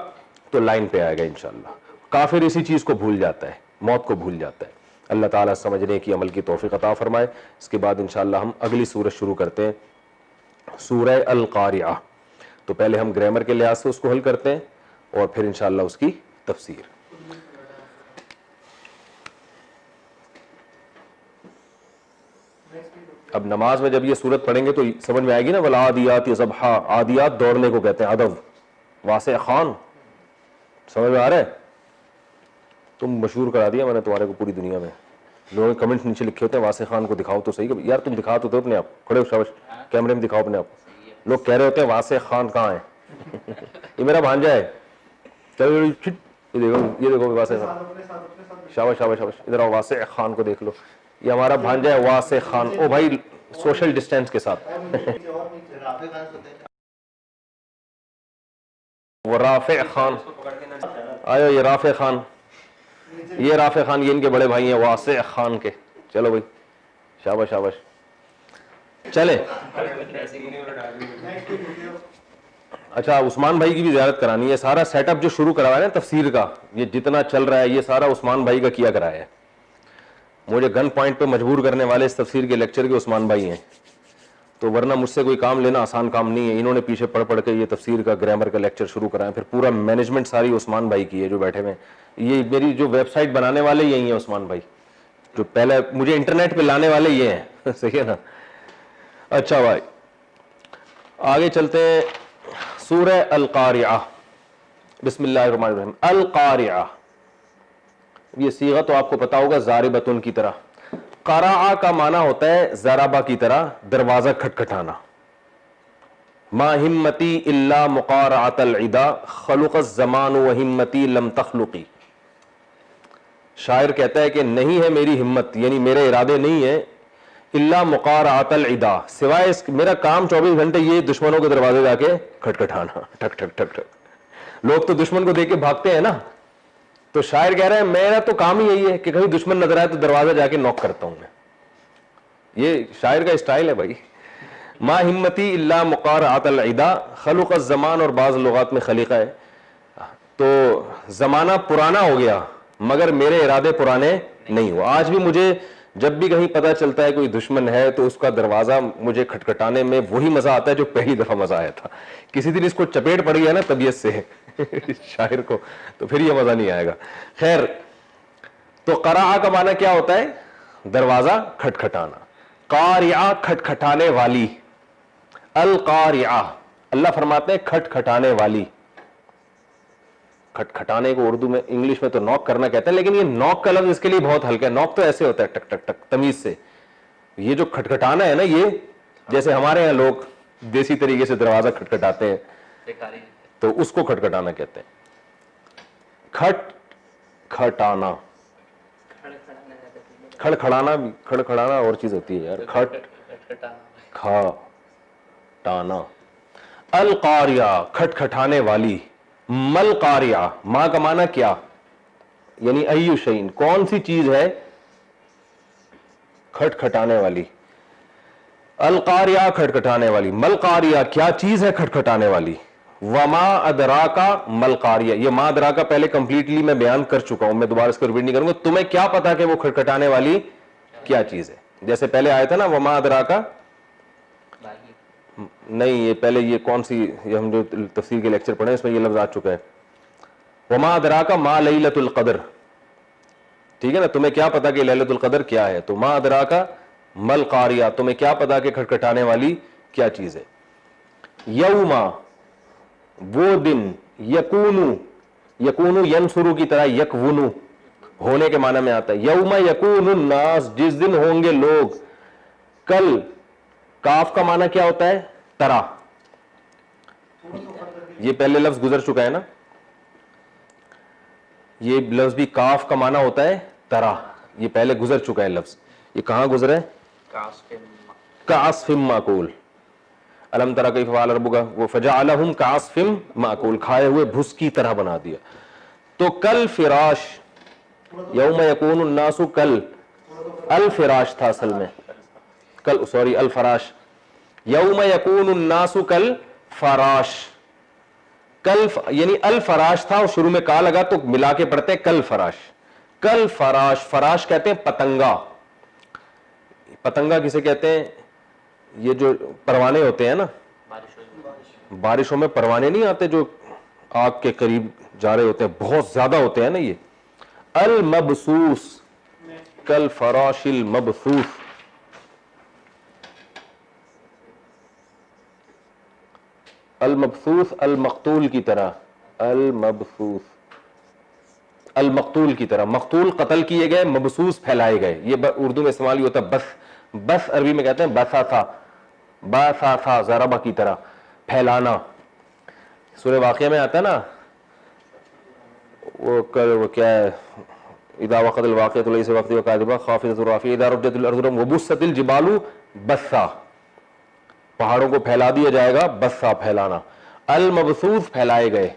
تو لائن پہ آئے گا انشاءاللہ. کافر اسی چیز کو بھول جاتا ہے, موت کو بھول جاتا ہے. اللہ تعالیٰ سمجھنے کی عمل کی توفیق عطا فرمائے. اس کے بعد انشاءاللہ ہم اگلی سورت شروع کرتے ہیں, سورہ القاریعہ. تو پہلے ہم گرامر کے لحاظ سے اس کو حل کرتے ہیں اور پھر انشاءاللہ اس کی تفسیر. اب نماز میں جب یہ سورت پڑھیں گے تو سمجھ میں آئے گی نا, والعادیات ضبحا. عادیات دوڑنے کو کہتے ہیں, ادب. واسع خان, سمجھ میں آ رہا ہے؟ تم مشہور کرا دیا میں نے تمہارے کو پوری دنیا میں. لوگوں نے کمنٹ نیچے لکھے ہوتے ہیں واسع خان کو دکھاؤ تو صحیح. یار تم دکھا تو دو اپنے آپ, کھڑے ہو شاباش, کیمرے میں دکھاؤ اپنے آپ. لوگ کہہ رہے ہوتے ہیں واسع خان کہاں ہے؟ یہ میرا بھانجا ہے. چلو یہ دیکھو واسع خان, شاباش شاباش شاباش. ادھر آؤ, واسع خان کو دیکھ لو, یہ ہمارا بھانجا ہے واسع خان. او بھائی سوشل ڈسٹینس کے ساتھ. وہ رافع خان آئے, یہ رافع خان, یہ رافع خان, یہ ان کے بڑے بھائی ہیں واسع خان کے. چلو بھائی شاباش شاباش. چلے اچھا, عثمان بھائی کی بھی زیارت کرانی ہے. سارا سیٹ اپ جو شروع کروایا نا تفسیر کا, یہ جتنا چل رہا ہے یہ سارا عثمان بھائی کا کیا کرایا ہے. مجھے گن پوائنٹ پہ مجبور کرنے والے اس تفسیر کے لیکچر کے عثمان بھائی ہیں, تو ورنہ مجھ سے کوئی کام لینا آسان کام نہیں ہے. انہوں نے پیچھے پڑھ پڑھ کے یہ تفسیر کا گرامر کا لیکچر شروع کرایا, پھر پورا مینجمنٹ ساری عثمان بھائی کی ہے جو بیٹھے ہوئے ہیں. یہ میری جو ویب سائٹ بنانے والے یہی ہیں عثمان بھائی, جو پہلے مجھے انٹرنیٹ پہ لانے والے یہ ہیں. صحیح ہے نا. اچھا بھائی آگے چلتے ہیں. سورہ القاریعہ, بسم اللہ الرحمن الرحیم. القاریعہ, یہ صیغہ تو آپ کو پتا ہوگا ضاربتن کی طرح. قرع کا معنی ہوتا ہے ضربہ کی طرح دروازہ کھٹکھٹانا. ما ہمتی الا مقارعۃ العدا خلق الزمان وہمتی لم تخلقی. شاعر کہتا ہے کہ نہیں ہے میری ہمت, یعنی میرے ارادے نہیں ہے, الا مقارعۃ العدا, سوائے اس میرا کام 24 گھنٹے یہ دشمنوں کے دروازے جا کے کھٹکھٹانا, ٹھک ٹھک ٹھک ٹھک. لوگ تو دشمن کو دیکھ کے بھاگتے ہیں نا, تو شاعر کہہ رہے ہیں میرا تو کام ہی یہی ہے کہ کہیں دشمن نظر آئے تو دروازہ جا کے نوک کرتا ہوں میں. یہ شاعر کا اسٹائل ہے بھائی. ما ہمتی الا مقارعۃ العدا خلق الزمان, اور بعض لغات میں خلیقہ ہے, تو زمانہ پرانا ہو گیا مگر میرے ارادے پرانے نہیں ہوا. آج بھی مجھے جب بھی کہیں پتہ چلتا ہے کوئی دشمن ہے تو اس کا دروازہ مجھے کھٹکھٹانے میں وہی مزہ آتا ہے جو پہلی دفعہ مزہ آیا تھا. کسی دن اس کو چپیٹ پڑ گیا نا طبیعت سے شاعر کو, تو پھر یہ مزہ نہیں آئے گا. خیر, تو قرع کا معنی کیا ہوتا ہے؟ دروازہ کھٹکھٹانا. قاریعہ کھٹکھٹانے والی. القاریعہ, اللہ فرماتے ہیں کھٹکھٹانے والی. کھٹکھٹانے کو اردو میں انگلش میں تو نوک کرنا کہتے ہیں, لیکن یہ نوک کا لفظ اس کے لیے بہت ہلکا ہے. نوک تو ایسے ہوتا ہے ٹک ٹک ٹک تمیز سے. یہ جو کھٹکھٹانا ہے نا, یہ جیسے ہمارے یہاں لوگ دیسی طریقے سے دروازہ کھٹکھٹاتے ہیں تو اس کو کھٹکھٹانا کہتے ہیں. کھٹکھٹانا, کھڑکھڑانا, کھڑکھڑانا اور چیز ہوتی ہے یار. کھٹانا. القاریہ کھٹکھٹانے والی. مل قاریہ, ماں کا معنی کیا, یعنی ایو شیء, کون سی چیز ہے کھٹکھٹانے والی. القاریہ کھٹکھٹانے والی. مل قاریہ کیا چیز ہے کھٹکھٹانے والی. وما ادراکا مل قاریہ, یہ ما ادراکا پہلے کمپلیٹلی میں بیان کر چکا ہوں, میں دوبارہ اس کو ریپیٹ نہیں کروں گا. تمہیں کیا پتا کہ وہ کھٹکھٹانے والی کیا چیز ہے. جیسے پہلے آیا تھا نا وما ادراکا, نہیں یہ پہلے یہ کون سی, یہ ہم جو تفسیر کے لیکچر پڑھے اس میں یہ لفظ آ چکا ہے. وما ادراک ما لیلۃ القدر, ٹھیک ہے نا. تمہیں کیا پتا کہ لیلۃ القدر کیا ہے, تو ما ادراک مل قاریہ, تمہیں کیا پتا کہ کھٹکھٹانے والی کیا چیز ہے. یوما, وہ دن. یکونو, یکونو ینصرو کی طرح یکونو ہونے کے معنی میں آتا ہے. یوم یکون الناس, جس دن ہوں گے لوگ. کل, کاف کا معنی کیا ہوتا ہے؟ طرح. یہ پہلے لفظ گزر چکا ہے نا, یہ لفظ بھی کاف کا معنی ہوتا ہے طرح, یہ پہلے گزر چکا ہے لفظ. یہ کہاں گزرا ہے؟ کعصف ماکول. الم تری کیف فعل ربک فجعلہم کعصف ماکول, کھائے ہوئے بھس کی طرح بنا دیا. تو کل فراش, یوم یکون الناس, کل الفراش تھا اصل میں, کل سوری الفراش. یوم یکون الناس کل فراش, کل یعنی الفراش تھا اور شروع میں کا لگا تو ملا کے پڑھتے ہیں کل فراش. کل فراش, فراش کہتے ہیں پتنگا. پتنگا کسے کہتے ہیں؟ یہ جو پروانے ہوتے ہیں نا, بارشوں میں پروانے نہیں آتے جو آگ کے قریب جا رہے ہوتے ہیں, بہت زیادہ ہوتے ہیں نا یہ. المبسوس, کل فراش المبسوس. المبسوس المقتول کی طرح, المبسوس المقتول کی طرح. مقتول قتل کیے گئے, مبسوس پھیلائے گئے. یہ اردو میں استعمال ہوتا ہے بس, بس عربی میں کہتے ہیں بسا تھا, باسا تھا ضربہ کی طرح پھیلانا. سورہ واقعہ میں آتا ہے نا وہ کیا ہے, اذا وقت الواقعۃ لیس وقت وکاذبہ خافضۃ رافعہ اذا رجت الارض وبست الجبال بسا, پہاڑوں کو پھیلا دیا جائے گا, بسا پھیلانا. المبسوس پھیلائے گئے,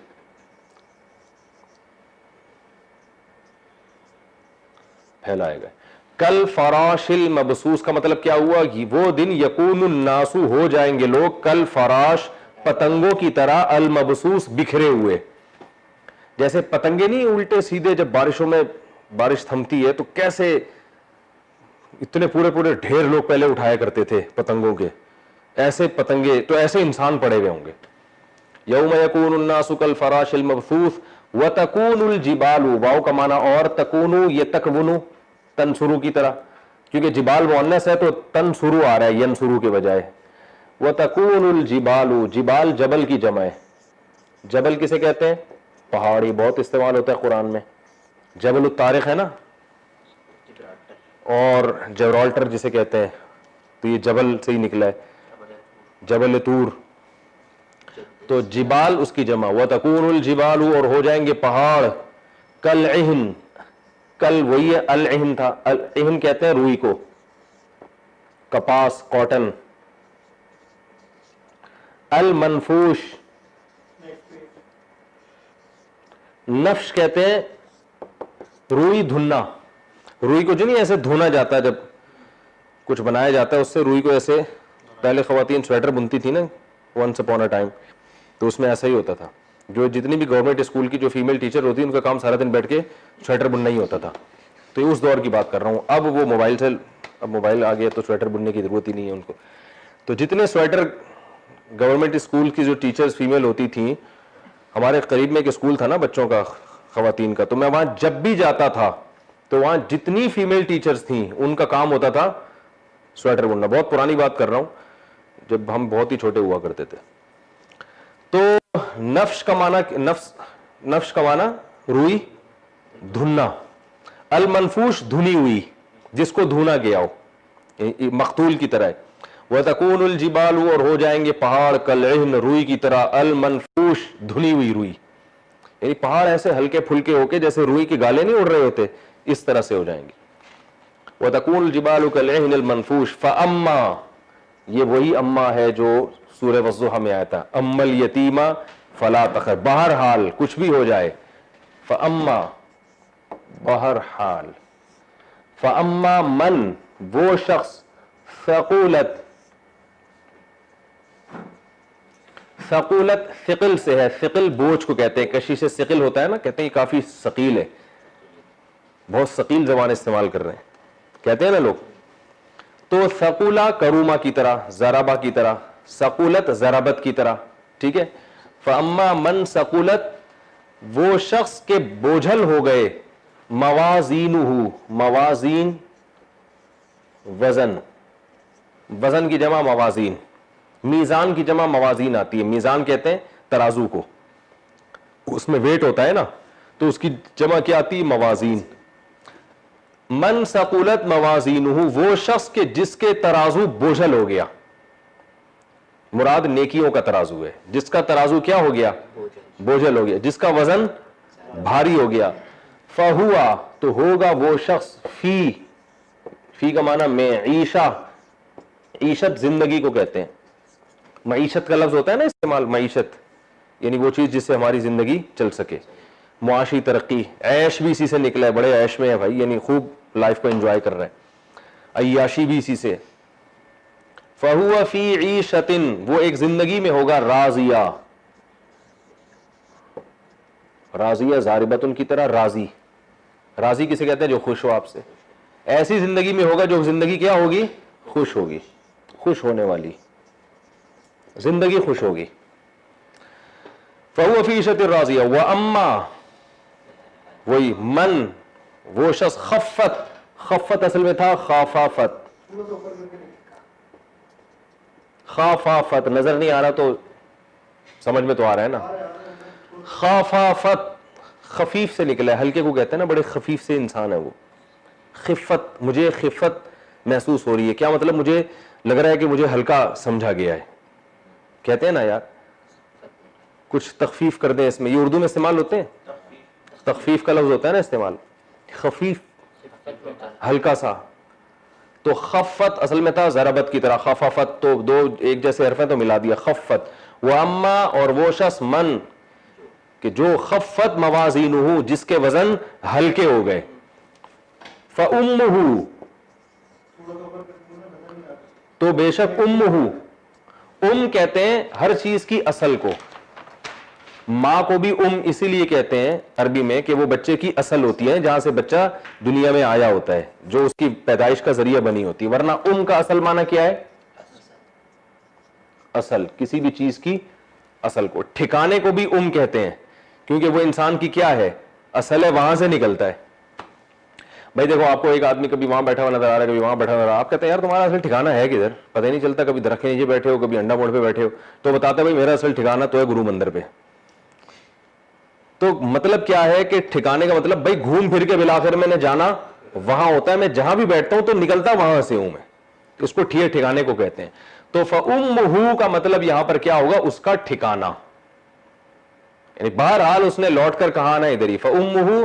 پھیلائے گئے. کل فراش المبسوس کا مطلب کیا ہوا؟ وہ دن یکون الناس, ہو جائیں گے لوگ, کل فراش, پتنگوں کی طرح, المبسوس, بکھرے ہوئے. جیسے پتنگے نہیں الٹے سیدھے, جب بارشوں میں بارش تھمتی ہے تو کیسے اتنے پورے پورے ڈھیر لوگ پہلے اٹھایا کرتے تھے پتنگوں کے, ایسے پتنگے, تو ایسے انسان پڑے ہوئے ہوں گے. یوم یکون الناس کالفراش المبثوث وتکون الجبال, واو کا معنی اور, تکونو یہ تکونو تنسرو کی طرح, کیونکہ جبال مؤنث ہے تو تنسرو آ رہا ہے ینسرو کے بجائے. وتکون الجبال, جبال جبل کی جمع ہے. جبل کسے کہتے ہیں؟ پہاڑی, بہت استعمال ہوتا ہے قرآن میں. جبل الطارق ہے نا, اور جبرالٹر جسے کہتے ہیں, تو یہ جبل سے ہی نکلا ہے, جبل طور. تو جبال اس کی جمع. وتکون الجبال, اور ہو جائیں گے پہاڑ, کالعہن, کل وہی ہے العہن تھا, العہن کہتے ہیں روئی کو, کپاس کاٹن. المنفوش, نفش کہتے ہیں روئی دھلنا, روئی کو جو نہیں ایسے دھونا جاتا ہے, جب کچھ بنایا جاتا ہے اس سے روئی کو ایسے, پہلے خواتین سویٹر بنتی تھی نا ونس اپون اے ٹائم, تو اس میں ایسا ہی ہوتا تھا. جو جتنی بھی گورنمنٹ اسکول کی جو فیمیل ٹیچر ہوتی ہے ان کا کام سارا دن بیٹھ کے سویٹر بننا ہی ہوتا تھا. تو یہ اس دور کی بات کر رہا ہوں. اب وہ موبائل سے, اب موبائل آ گیا تو سویٹر بننے کی ضرورت ہی نہیں ہے ان کو. تو جتنے سویٹر گورنمنٹ اسکول کی جو ٹیچرز فیمیل ہوتی تھیں, ہمارے قریب میں ایک اسکول تھا نا بچوں کا, خواتین کا, تو میں وہاں جب بھی جاتا تھا تو وہاں جتنی فیمیل ٹیچرز تھیں ان کا کام ہوتا تھا سویٹر بننا. بہت پرانی بات کر رہا ہوں, جب ہم بہت ہی چھوٹے ہوا کرتے تھے. تو نفش کا معنی, نفش کا معنی روئی دھلنا. المنفوش دھنی ہوئی, جس کو دھونا گیا ہو, مقتول کی طرح. وتکون الجبال, اور ہو جائیں گے پہاڑ, کالعہن روئی کی طرح, المنفوش دھنی ہوئی روئی. یعنی پہاڑ ایسے ہلکے پھلکے ہو کے جیسے روئی کے گالے نہیں اڑ رہے ہوتے, اس طرح سے ہو جائیں گے. وتکون الجبال کالعہن المنفوش. فاما, یہ وہی اما ہے جو سورہ والضحیٰ میں آیا تھا, اما الیتیم فلا تقہر, بہرحال کچھ بھی ہو جائے. فاما, بہرحال. فاما من, وہ شخص, ثقولت, ثقولت ثقل سے ہے, ثقل بوجھ کو کہتے ہیں, کشی سے ثقل ہوتا ہے نا, کہتے ہیں یہ کافی ثقیل ہے, بہت ثقیل زبان استعمال کر رہے ہیں, کہتے ہیں نا لوگ. تو ثقولا کروما کی طرح, ضربا کی طرح, ثقولت ضربت کی طرح, ٹھیک ہے. فاما من ثقولت, وہ شخص کے بوجھل ہو گئے, موازینہ, موازین وزن, وزن کی جمع موازین, میزان کی جمع موازین آتی ہے. میزان کہتے ہیں ترازو کو, اس میں ویٹ ہوتا ہے نا, تو اس کی جمع کیا آتی ہے؟ موازین. من ثقولت موازینہ, وہ شخص کے جس کے ترازو بوجھل ہو گیا. مراد نیکیوں کا ترازو ہے, جس کا ترازو کیا ہو گیا؟ بوجھل ہو گیا, جس کا وزن بھاری ہو گیا. فہوا, تو ہوگا وہ شخص, فی کا معنی معیشہ, عیشت زندگی کو کہتے ہیں. معیشت کا لفظ ہوتا ہے نا استعمال, معیشت یعنی وہ چیز جس سے ہماری زندگی چل سکے, معاشی ترقی. عیش بھی اسی سے نکلا ہے, بڑے عیش میں ہے بھائی, یعنی خوب لائف کو انجوائے کر رہے ہیں. عیاشی بھی اسی سے. فہو فی عیشۃ, وہ ایک زندگی میں ہوگا, راضیہ, راضیہ ضاربۃ کی طرح, راضی. راضی کسے کہتے ہیں؟ جو خوش ہو آپ سے. ایسی زندگی میں ہوگا جو زندگی کیا ہوگی؟ خوش ہوگی, خوش ہونے والی زندگی خوش ہوگی. فہو فی عیشۃ راضیہ. واما, وہی من, وہ شخص, خفت, خفت اصل میں تھا خافافت, خافافت, نظر نہیں آ رہا تو سمجھ میں تو آ رہا ہے نا. خافافت خفیف سے نکلا ہے, ہلکے کو کہتے ہیں نا, بڑے خفیف سے انسان ہے وہ. خفت, مجھے خفت محسوس ہو رہی ہے, کیا مطلب؟ مجھے لگ رہا ہے کہ مجھے ہلکا سمجھا گیا ہے. کہتے ہیں نا یار کچھ تخفیف کر دیں اس میں, یہ اردو میں استعمال ہوتے ہیں, تخفیف کا لفظ ہوتا ہے نا استعمال, خفیف, ہلکا سا. تو خفت اصل میں تھا ضربت کی طرح, خفافت تو دو ایک جیسے حرف ہیں تو ملا دیا, خفت. واما, اور وہ شخص, من, کہ جو خفت موازینہ, جس کے وزن ہلکے ہو گئے. فامہ, تو بے شک امہ, ام کہتے ہیں ہر چیز کی اصل کو, ماں کو بھی اسی لیے کہتے ہیں عربی میں کہ وہ بچے کی اصل ہوتی ہے، جہاں سے بچہ دنیا میں آیا ہوتا ہے، جو اس کی پیدائش کا ذریعہ بنی ہوتی ہے. ورنہ کا اصل معنی کیا ہے؟ اصل، کسی بھی چیز کی اصل کو. ٹھکانے کو بھی کہتے ہیں کیونکہ وہ انسان کی کیا ہے؟ اصل ہے، وہاں سے نکلتا ہے. بھائی دیکھو، آپ کو ایک آدمی کبھی وہاں بیٹھا ہوا نظر آ رہا ہے، کبھی وہاں بیٹھا ہوا نظر آ رہا ہے، آپ کہتے ہیں یار تمہارا اصل ٹھکانا ہے کدھر؟ پتہ ہی نہیں چلتا، کبھی درخت کے نیچے بیٹھے ہو، کبھی انڈا موڑ پہ بیٹھے ہو. تو بتاتا ہے بھائی میرا اصل ٹھکانا تو ہے گرو مندر پہ. تو مطلب کیا ہے کہ ٹھکانے کا مطلب بھائی گھوم پھر کے بالآخر میں نے جانا وہاں ہوتا ہے، میں جہاں بھی بیٹھتا ہوں تو نکلتا وہاں سے ہوں میں. اس کو ٹھکانے کو کہتے ہیں. تو فَأُمُّهُ کا مطلب یہاں پر کیا ہوگا؟ اس کا ٹھکانہ، یعنی بہرحال اس نے لوٹ کر کہا نا ادھر ہی. فَأُمُّهُ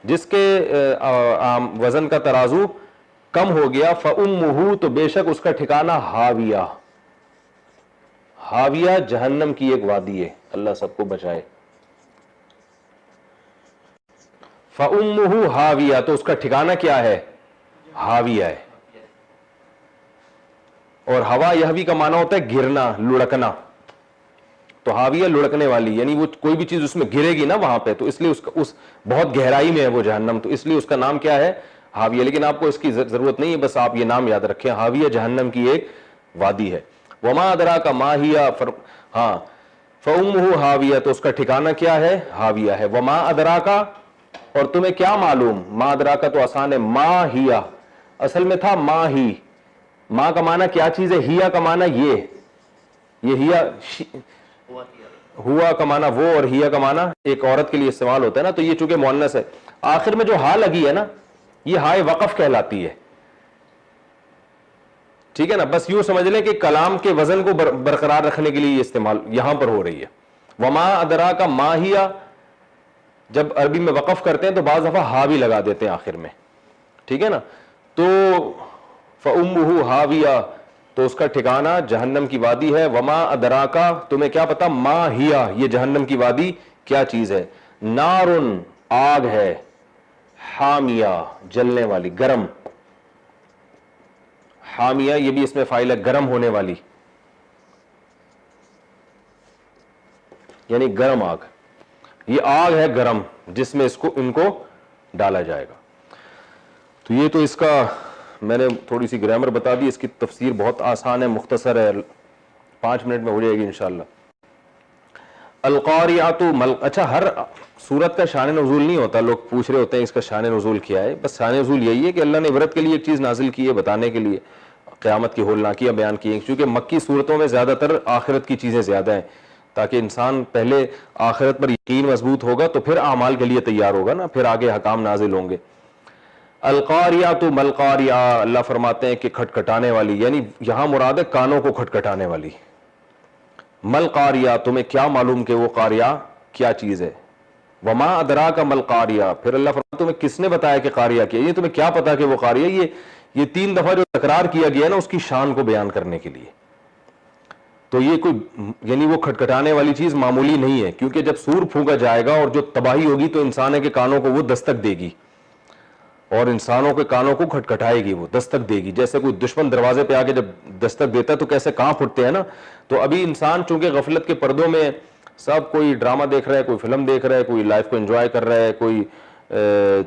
جس کے وزن کا ترازو کم ہو گیا، فَأُمُّهُ تو بے شک اس کا ٹھکانہ ہاویہ. ہاویہ جہنم کی ایک وادی ہے، اللہ سب کو بچائے. فَأُمُّهُ ہاویہ تو اس کا ٹھکانہ کیا ہے؟ ہاویہ ہے. اور ہوا یہوی کا معنی ہوتا ہے گرنا، لڑکنا. تو ہاویہ لڑکنے والی، یعنی وہ کوئی بھی چیز اس میں گرے گی نا وہاں پہ، تو اس لیے اس بہت گہرائی میں ہے وہ جہنم، تو اس لیے اس کا نام کیا ہے؟ ہاویہ. لیکن آپ کو اس کی ضرورت نہیں ہے، بس آپ یہ نام یاد رکھیں، ہاویہ جہنم کی ایک وادی ہے. وما ادراک ما ہی، ہاں فأمہ ہاویہ تو اس کا ٹھکانہ کیا ہے؟ ہاویہ ہے. وما ادراک اور تمہیں کیا معلوم؟ ما ادراک تو آسان ہے، ما ہی اصل میں تھا ما ہی. ماں کا معنی کیا چیز ہے؟ ہیا کا معنی یہ ہیا، ہوا کا معنی وہ، اور ہیا کا معنی ایک عورت کے لیے استعمال ہوتا ہے نا. تو یہ چونکہ مؤنث ہے، آخر میں جو ہا لگی ہے نا، یہ ہائے وقف کہلاتی ہے. ٹھیک ہے نا؟ بس یوں سمجھ لیں کہ کلام کے وزن کو برقرار رکھنے کے لیے یہ استعمال یہاں پر ہو رہی ہے. وما ادراک ما ہیا جب عربی میں وقف کرتے ہیں تو بعض دفعہ ہا بھی لگا دیتے ہیں آخر میں. ٹھیک ہے نا؟ تو فأمہ ہاویہ تو اس کا ٹھکانہ جہنم کی وادی ہے. وما ادراکا تمہیں کیا پتا؟ ما ہیا یہ جہنم کی وادی کیا چیز ہے؟ نارن آگ ہے، حامیہ جلنے والی، گرم. حامیہ یہ بھی اس میں فاعل ہے، گرم ہونے والی، یعنی گرم آگ. یہ آگ ہے گرم جس میں ان کو ڈالا جائے گا. تو یہ تو اس کا میں نے تھوڑی سی گرامر بتا دی. اس کی تفسیر بہت آسان ہے، مختصر ہے، 5 منٹ میں ہو جائے گی انشاءاللہ. القاریات اچھا، ہر سورت کا شان نزول نہیں ہوتا. لوگ پوچھ رہے ہوتے ہیں اس کا شان نزول کیا ہے. بس شان نزول یہی ہے کہ اللہ نے عبرت کے لیے ایک چیز نازل کی ہے، بتانے کے لیے، قیامت کی ہولناکیاں بیان کی ہیں. کیونکہ مکی صورتوں میں زیادہ تر آخرت کی چیزیں زیادہ ہیں، تاکہ انسان پہلے آخرت پر یقین مضبوط ہوگا تو پھر اعمال کے لیے تیار ہوگا نا، پھر آگے حکام نازل ہوں گے. القاریات ملقاریہ اللہ فرماتے ہیں کہ کھٹکھٹانے والی، یعنی یہاں مراد ہے کانوں کو کھٹکھٹانے والی. ملقاریہ تمہیں کیا معلوم کہ وہ قاریہ کیا چیز ہے؟ وما ادراک ملقاریہ پھر اللہ فرماتا ہے تمہیں کس نے بتایا کہ قاریہ کیا؟ یہ تمہیں کیا پتا کہ وہ قاریہ؟ یہ 3 دفعہ جو تکرار کیا گیا نا اس کی شان کو بیان کرنے کے لیے. تو یہ کوئی یعنی وہ کھٹکھٹانے والی چیز معمولی نہیں ہے، کیونکہ جب سور پھونکا جائے گا اور جو تباہی ہوگی تو انسان کے کانوں کو وہ دستک دے گی، اور انسانوں کے کانوں کو کھٹکھٹائے گی، وہ دستک دے گی. جیسے کوئی دشمن دروازے پہ آ کے جب دستک دیتا ہے تو کیسے کانپ اٹھتے ہیں نا. تو ابھی انسان چونکہ غفلت کے پردوں میں سب، کوئی ڈرامہ دیکھ رہا ہے، کوئی فلم دیکھ رہا ہے، کوئی لائف کو انجوائے کر رہا ہے، کوئی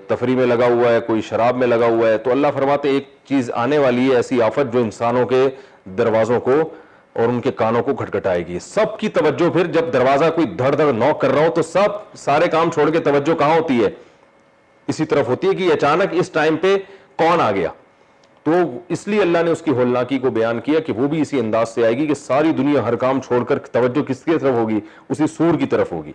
تفریح میں لگا ہوا ہے، کوئی شراب میں لگا ہوا ہے. تو اللہ فرماتے ایک چیز آنے والی ہے، ایسی آفت جو انسانوں کے دروازوں کو اور ان کے کانوں کو کھٹکھٹائے گی. سب کی توجہ پھر جب دروازہ کوئی دھڑ دھڑ نوک کر رہا ہو تو سارے کام چھوڑ کے توجہ کہاں ہوتی ہے؟ اسی طرف ہوتی ہے کہ اچانک اس ٹائم پہ کون آ گیا. تو اس لیے اللہ نے اس کی ہولناکی کو بیان کیا کہ وہ بھی اسی انداز سے آئے گی کہ ساری دنیا ہر کام چھوڑ کر توجہ کس کی طرف ہوگی؟ اسی سور کی طرف ہوگی.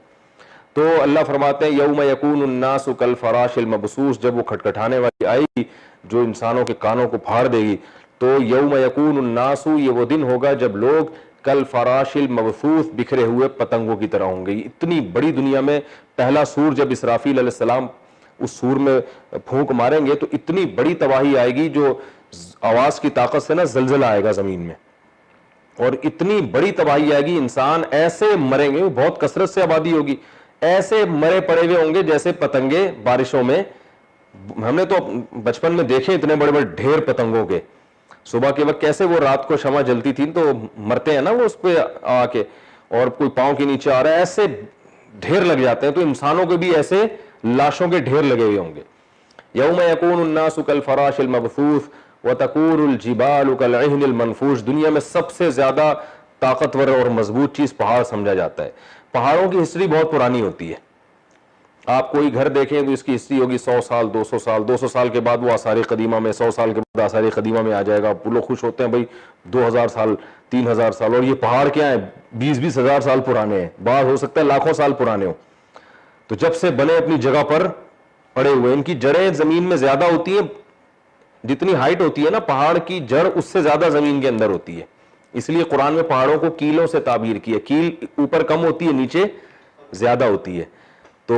تو اللہ فرماتے ہیں یوم یکون الناس کالفراش المبثوث جب وہ کھٹکھٹانے والی آئے گی جو انسانوں کے کانوں کو پھاڑ دے گی. تو یوم یکون الناس یہ وہ دن ہوگا جب لوگ کالفراش المبثوث بکھرے ہوئے پتنگوں کی طرح ہوں گے. اتنی بڑی دنیا میں پہلا سور جب اسرافیل علیہ السلام اس سور میں پھونک ماریں گے تو اتنی بڑی تباہی آئے گی، جو آواز کی طاقت سے نا زلزلہ آئے گا زمین میں، اور اتنی بڑی تباہی آئے گی، انسان ایسے مریں گے، بہت کثرت سے آبادی ہوگی، ایسے مرے پڑے ہوئے ہوں گے جیسے پتنگے بارشوں میں. ہم نے تو بچپن میں دیکھے اتنے بڑے بڑے ڈھیر پتنگوں کے، صبح کے وقت کیسے وہ رات کو شمع جلتی تھی تو مرتے ہیں نا وہ اس پہ آ کے، اور کوئی پاؤں کے نیچے آ رہا ہے، ایسے ڈھیر لگ جاتے ہیں تو انسانوں کے بھی ایسے لاشوں کے ڈھیر لگے ہوئے ہوں گے. یوم یکون الناس کالفراش المبثوث وتکون الجبال کالعہن المنفوش. دنیا میں سب سے زیادہ طاقتور اور مضبوط چیز پہاڑ سمجھا جاتا ہے. پہاڑوں کی ہسٹری بہت پرانی ہوتی ہے. آپ کوئی گھر دیکھیں تو اس کی ہسٹری ہوگی 100 سال 200 سال. 200 سال کے بعد وہ آثار قدیمہ میں, 100 سال کے بعد آثار قدیمہ میں آ جائے گا. وہ لوگ خوش ہوتے ہیں بھائی 2000 سال 3000 سال. اور یہ پہاڑ کیا ہیں 20-20 ہزار سال پرانے ہیں, بعض ہو سکتا ہے لاکھوں سال پرانے ہوں. تو جب سے بنے اپنی جگہ پر پڑے ہوئے, ان کی جڑیں زمین میں زیادہ ہوتی ہیں. جتنی ہائٹ ہوتی ہے نا پہاڑ کی جڑ اس سے زیادہ زمین کے اندر ہوتی ہے. اس لیے قرآن میں پہاڑوں کو کیلوں سے تعبیر کی ہے. کیل اوپر کم ہوتی ہے, نیچے زیادہ ہوتی ہے. تو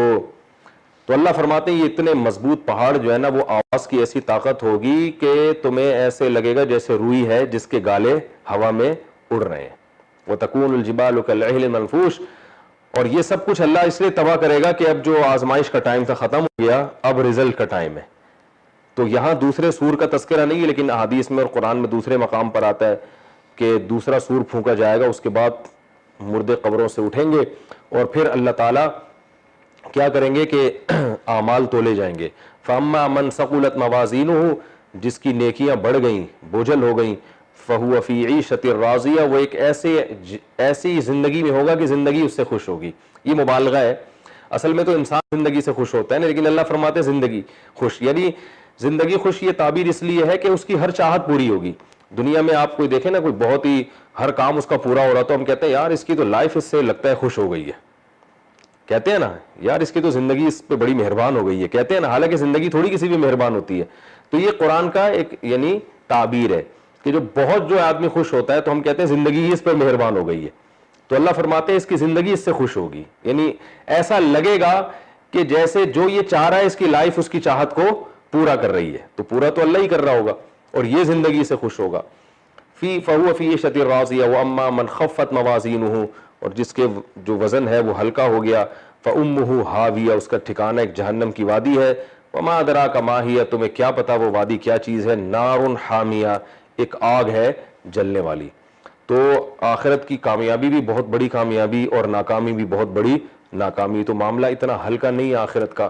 اللہ فرماتے ہیں یہ اتنے مضبوط پہاڑ جو ہے نا وہ آواز کی ایسی طاقت ہوگی کہ تمہیں ایسے لگے گا جیسے روئی ہے جس کے گالے ہوا میں اڑ رہے ہیں. وَتَكُونُ الْجِبَالُ كَالْعِهْنِ الْمَنْفُوشِ. اور یہ سب کچھ اللہ اس لیے تباہ کرے گا کہ اب جو آزمائش کا ٹائم تھا ختم ہو گیا, اب رزلٹ کا ٹائم ہے. تو یہاں دوسرے سور کا تذکرہ نہیں ہے, لیکن احادیث میں اور قرآن میں دوسرے مقام پر آتا ہے کہ دوسرا سور پھونکا جائے گا, اس کے بعد مردے قبروں سے اٹھیں گے اور پھر اللہ تعالیٰ کیا کریں گے کہ اعمال تولے جائیں گے. فَأَمَّا مَنْ ثَقُلَتْ مَوَازِينُهُ, جس کی نیکیاں بڑھ گئیں بوجھل ہو گئیں, فَهُوَ فِي عِيشَةٍ رَاضِيَةٍ, وہ ایک ایسی زندگی میں ہوگا کہ زندگی اس سے خوش ہوگی. یہ مبالغہ ہے, اصل میں تو انسان زندگی سے خوش ہوتا ہے نا, لیکن اللہ فرماتے ہیں زندگی خوش. یعنی زندگی خوش یہ تعبیر اس لیے ہے کہ اس کی ہر چاہت پوری ہوگی. دنیا میں آپ کوئی دیکھیں نا, کوئی بہت ہی ہر کام اس کا پورا ہو رہا تو ہم کہتے ہیں یار اس کی تو لائف اس سے لگتا ہے خوش ہو گئی ہے. کہتے ہیں نا یار اس کی تو زندگی اس پہ بڑی مہربان ہو گئی ہے, کہتے ہیں نا, حالانکہ زندگی تھوڑی کسی بھی مہربان ہوتی ہے. تو یہ قرآن کا ایک یعنی تعبیر ہے کہ جو بہت جو آدمی خوش ہوتا ہے تو ہم کہتے ہیں زندگی ہی اس پہ مہربان ہو گئی ہے. تو اللہ فرماتے ہیں اس کی زندگی اس سے خوش ہوگی. یعنی ایسا لگے گا کہ جیسے جو یہ چاہ رہا ہے اس کی لائف اس کی چاہت کو پورا کر رہی ہے. تو پورا تو اللہ ہی کر رہا ہوگا اور یہ زندگی سے خوش ہوگا. فَهُوَ فِي عِيشَةٍ رَاضِيَةٍ وَأَمَّا مَنْ خَفَّتْ مَوَازِينُهُ, اور جس کے جو وزن ہے وہ ہلکا ہو گیا, فَأُمُّهُ هَاوِيَةٌ, اس کا ٹھکانہ ایک جہنم کی وادی ہے. وَمَا أَدْرَاكَ مَا هِيَ, تمہیں کیا پتا وہ وادی کیا چیز ہے. نَارٌ حَامِيَةٌ, ایک آگ ہے جلنے والی. تو آخرت کی کامیابی بھی بہت بڑی کامیابی اور ناکامی بھی بہت بڑی ناکامی. تو معاملہ اتنا ہلکا نہیں ہے آخرت کا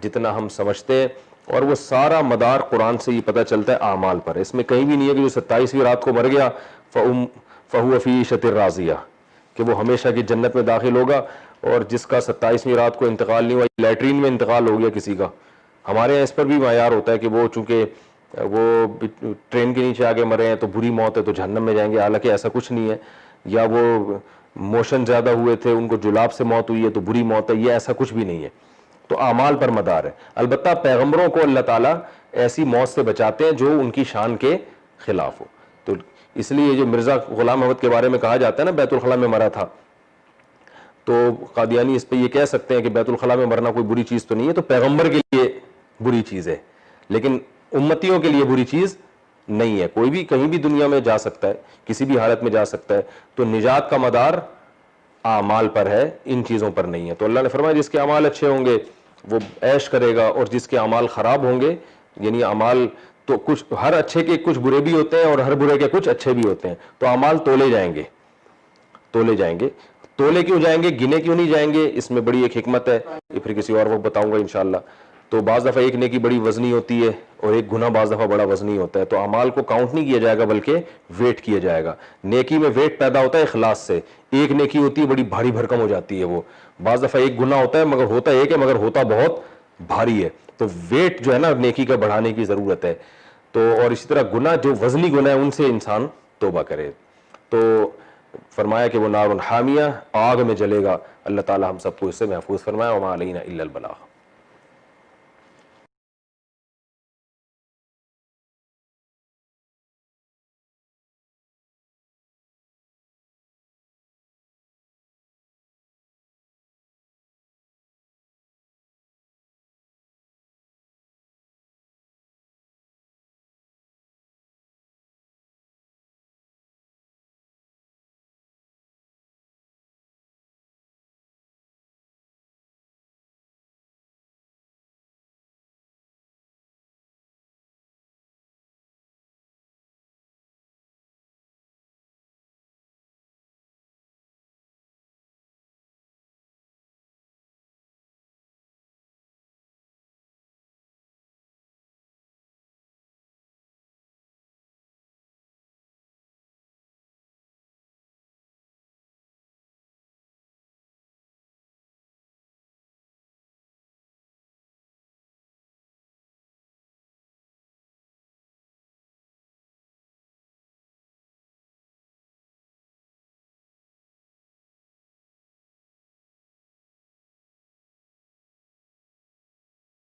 جتنا ہم سمجھتے ہیں, اور وہ سارا مدار قرآن سے یہ پتہ چلتا ہے اعمال پر. اس میں کہیں بھی نہیں ہے کہ جو 27ویں رات کو مر گیا فَهُوَ فِي عِيشَةٍ رَاضِيَةٍ, کہ وہ ہمیشہ کی جنت میں داخل ہوگا. اور جس کا 27ویں رات کو انتقال نہیں ہوا, لیٹرین میں انتقال ہو گیا کسی کا, ہمارے یہاں اس پر بھی معیار ہوتا ہے کہ وہ چونکہ وہ ٹرین کے نیچے آگے مرے ہیں تو بری موت ہے تو جہنم میں جائیں گے, حالانکہ ایسا کچھ نہیں ہے. یا وہ موشن زیادہ ہوئے تھے ان کو جلاب سے موت ہوئی ہے تو بری موت ہے, یہ ایسا کچھ بھی نہیں ہے. تو اعمال پر مدار ہے. البتہ پیغمبروں کو اللہ تعالیٰ ایسی موت سے بچاتے ہیں جو ان کی شان کے خلاف ہو. تو اس لیے جو مرزا غلام احمد کے بارے میں کہا جاتا ہے نا بیت الخلاء میں مرا تھا, تو قادیانی اس پہ یہ کہہ سکتے ہیں کہ بیت الخلاء میں مرنا کوئی بری چیز تو نہیں ہے. تو پیغمبر کے لیے بری چیز ہے لیکن امتیوں کے لیے بری چیز نہیں ہے. کوئی بھی کہیں بھی دنیا میں جا سکتا ہے, کسی بھی حالت میں جا سکتا ہے. تو نجات کا مدار اعمال پر ہے, ان چیزوں پر نہیں ہے. تو اللہ نے فرمایا جس کے اعمال اچھے ہوں گے وہ عیش کرے گا, اور جس کے اعمال خراب ہوں گے, یعنی اعمال تو کچھ ہر اچھے کے کچھ برے بھی ہوتے ہیں اور ہر برے کے کچھ اچھے بھی ہوتے ہیں, تو اعمال تولے جائیں گے. تولے جائیں گے. تولے کیوں جائیں گے, گنے کیوں نہیں جائیں گے, اس میں بڑی ایک حکمت ہے, یہ پھر کسی اور وقت بتاؤں گا انشاءاللہ. تو بعض دفعہ ایک نیکی بڑی وزنی ہوتی ہے اور ایک گناہ بعض دفعہ بڑا وزنی ہوتا ہے. تو اعمال کو کاؤنٹ نہیں کیا جائے گا بلکہ ویٹ کیا جائے گا. نیکی میں ویٹ پیدا ہوتا ہے اخلاص سے. ایک نیکی ہوتی ہے بڑی بھاری بھرکم ہو جاتی ہے, وہ بعض دفعہ ایک گناہ ہوتا ہے مگر ہوتا ایک ہے مگر ہوتا بہت بھاری ہے. تو ویٹ جو ہے نا نیکی کا بڑھانے کی ضرورت ہے. تو اور اسی طرح گناہ جو وزنی گناہ ہے ان سے انسان توبہ کرے. تو فرمایا کہ وہ نار حامیہ, آگ میں جلے گا. اللہ تعالی ہم سب کو اس سے محفوظ فرمائے. وما علینا الا البلاغ.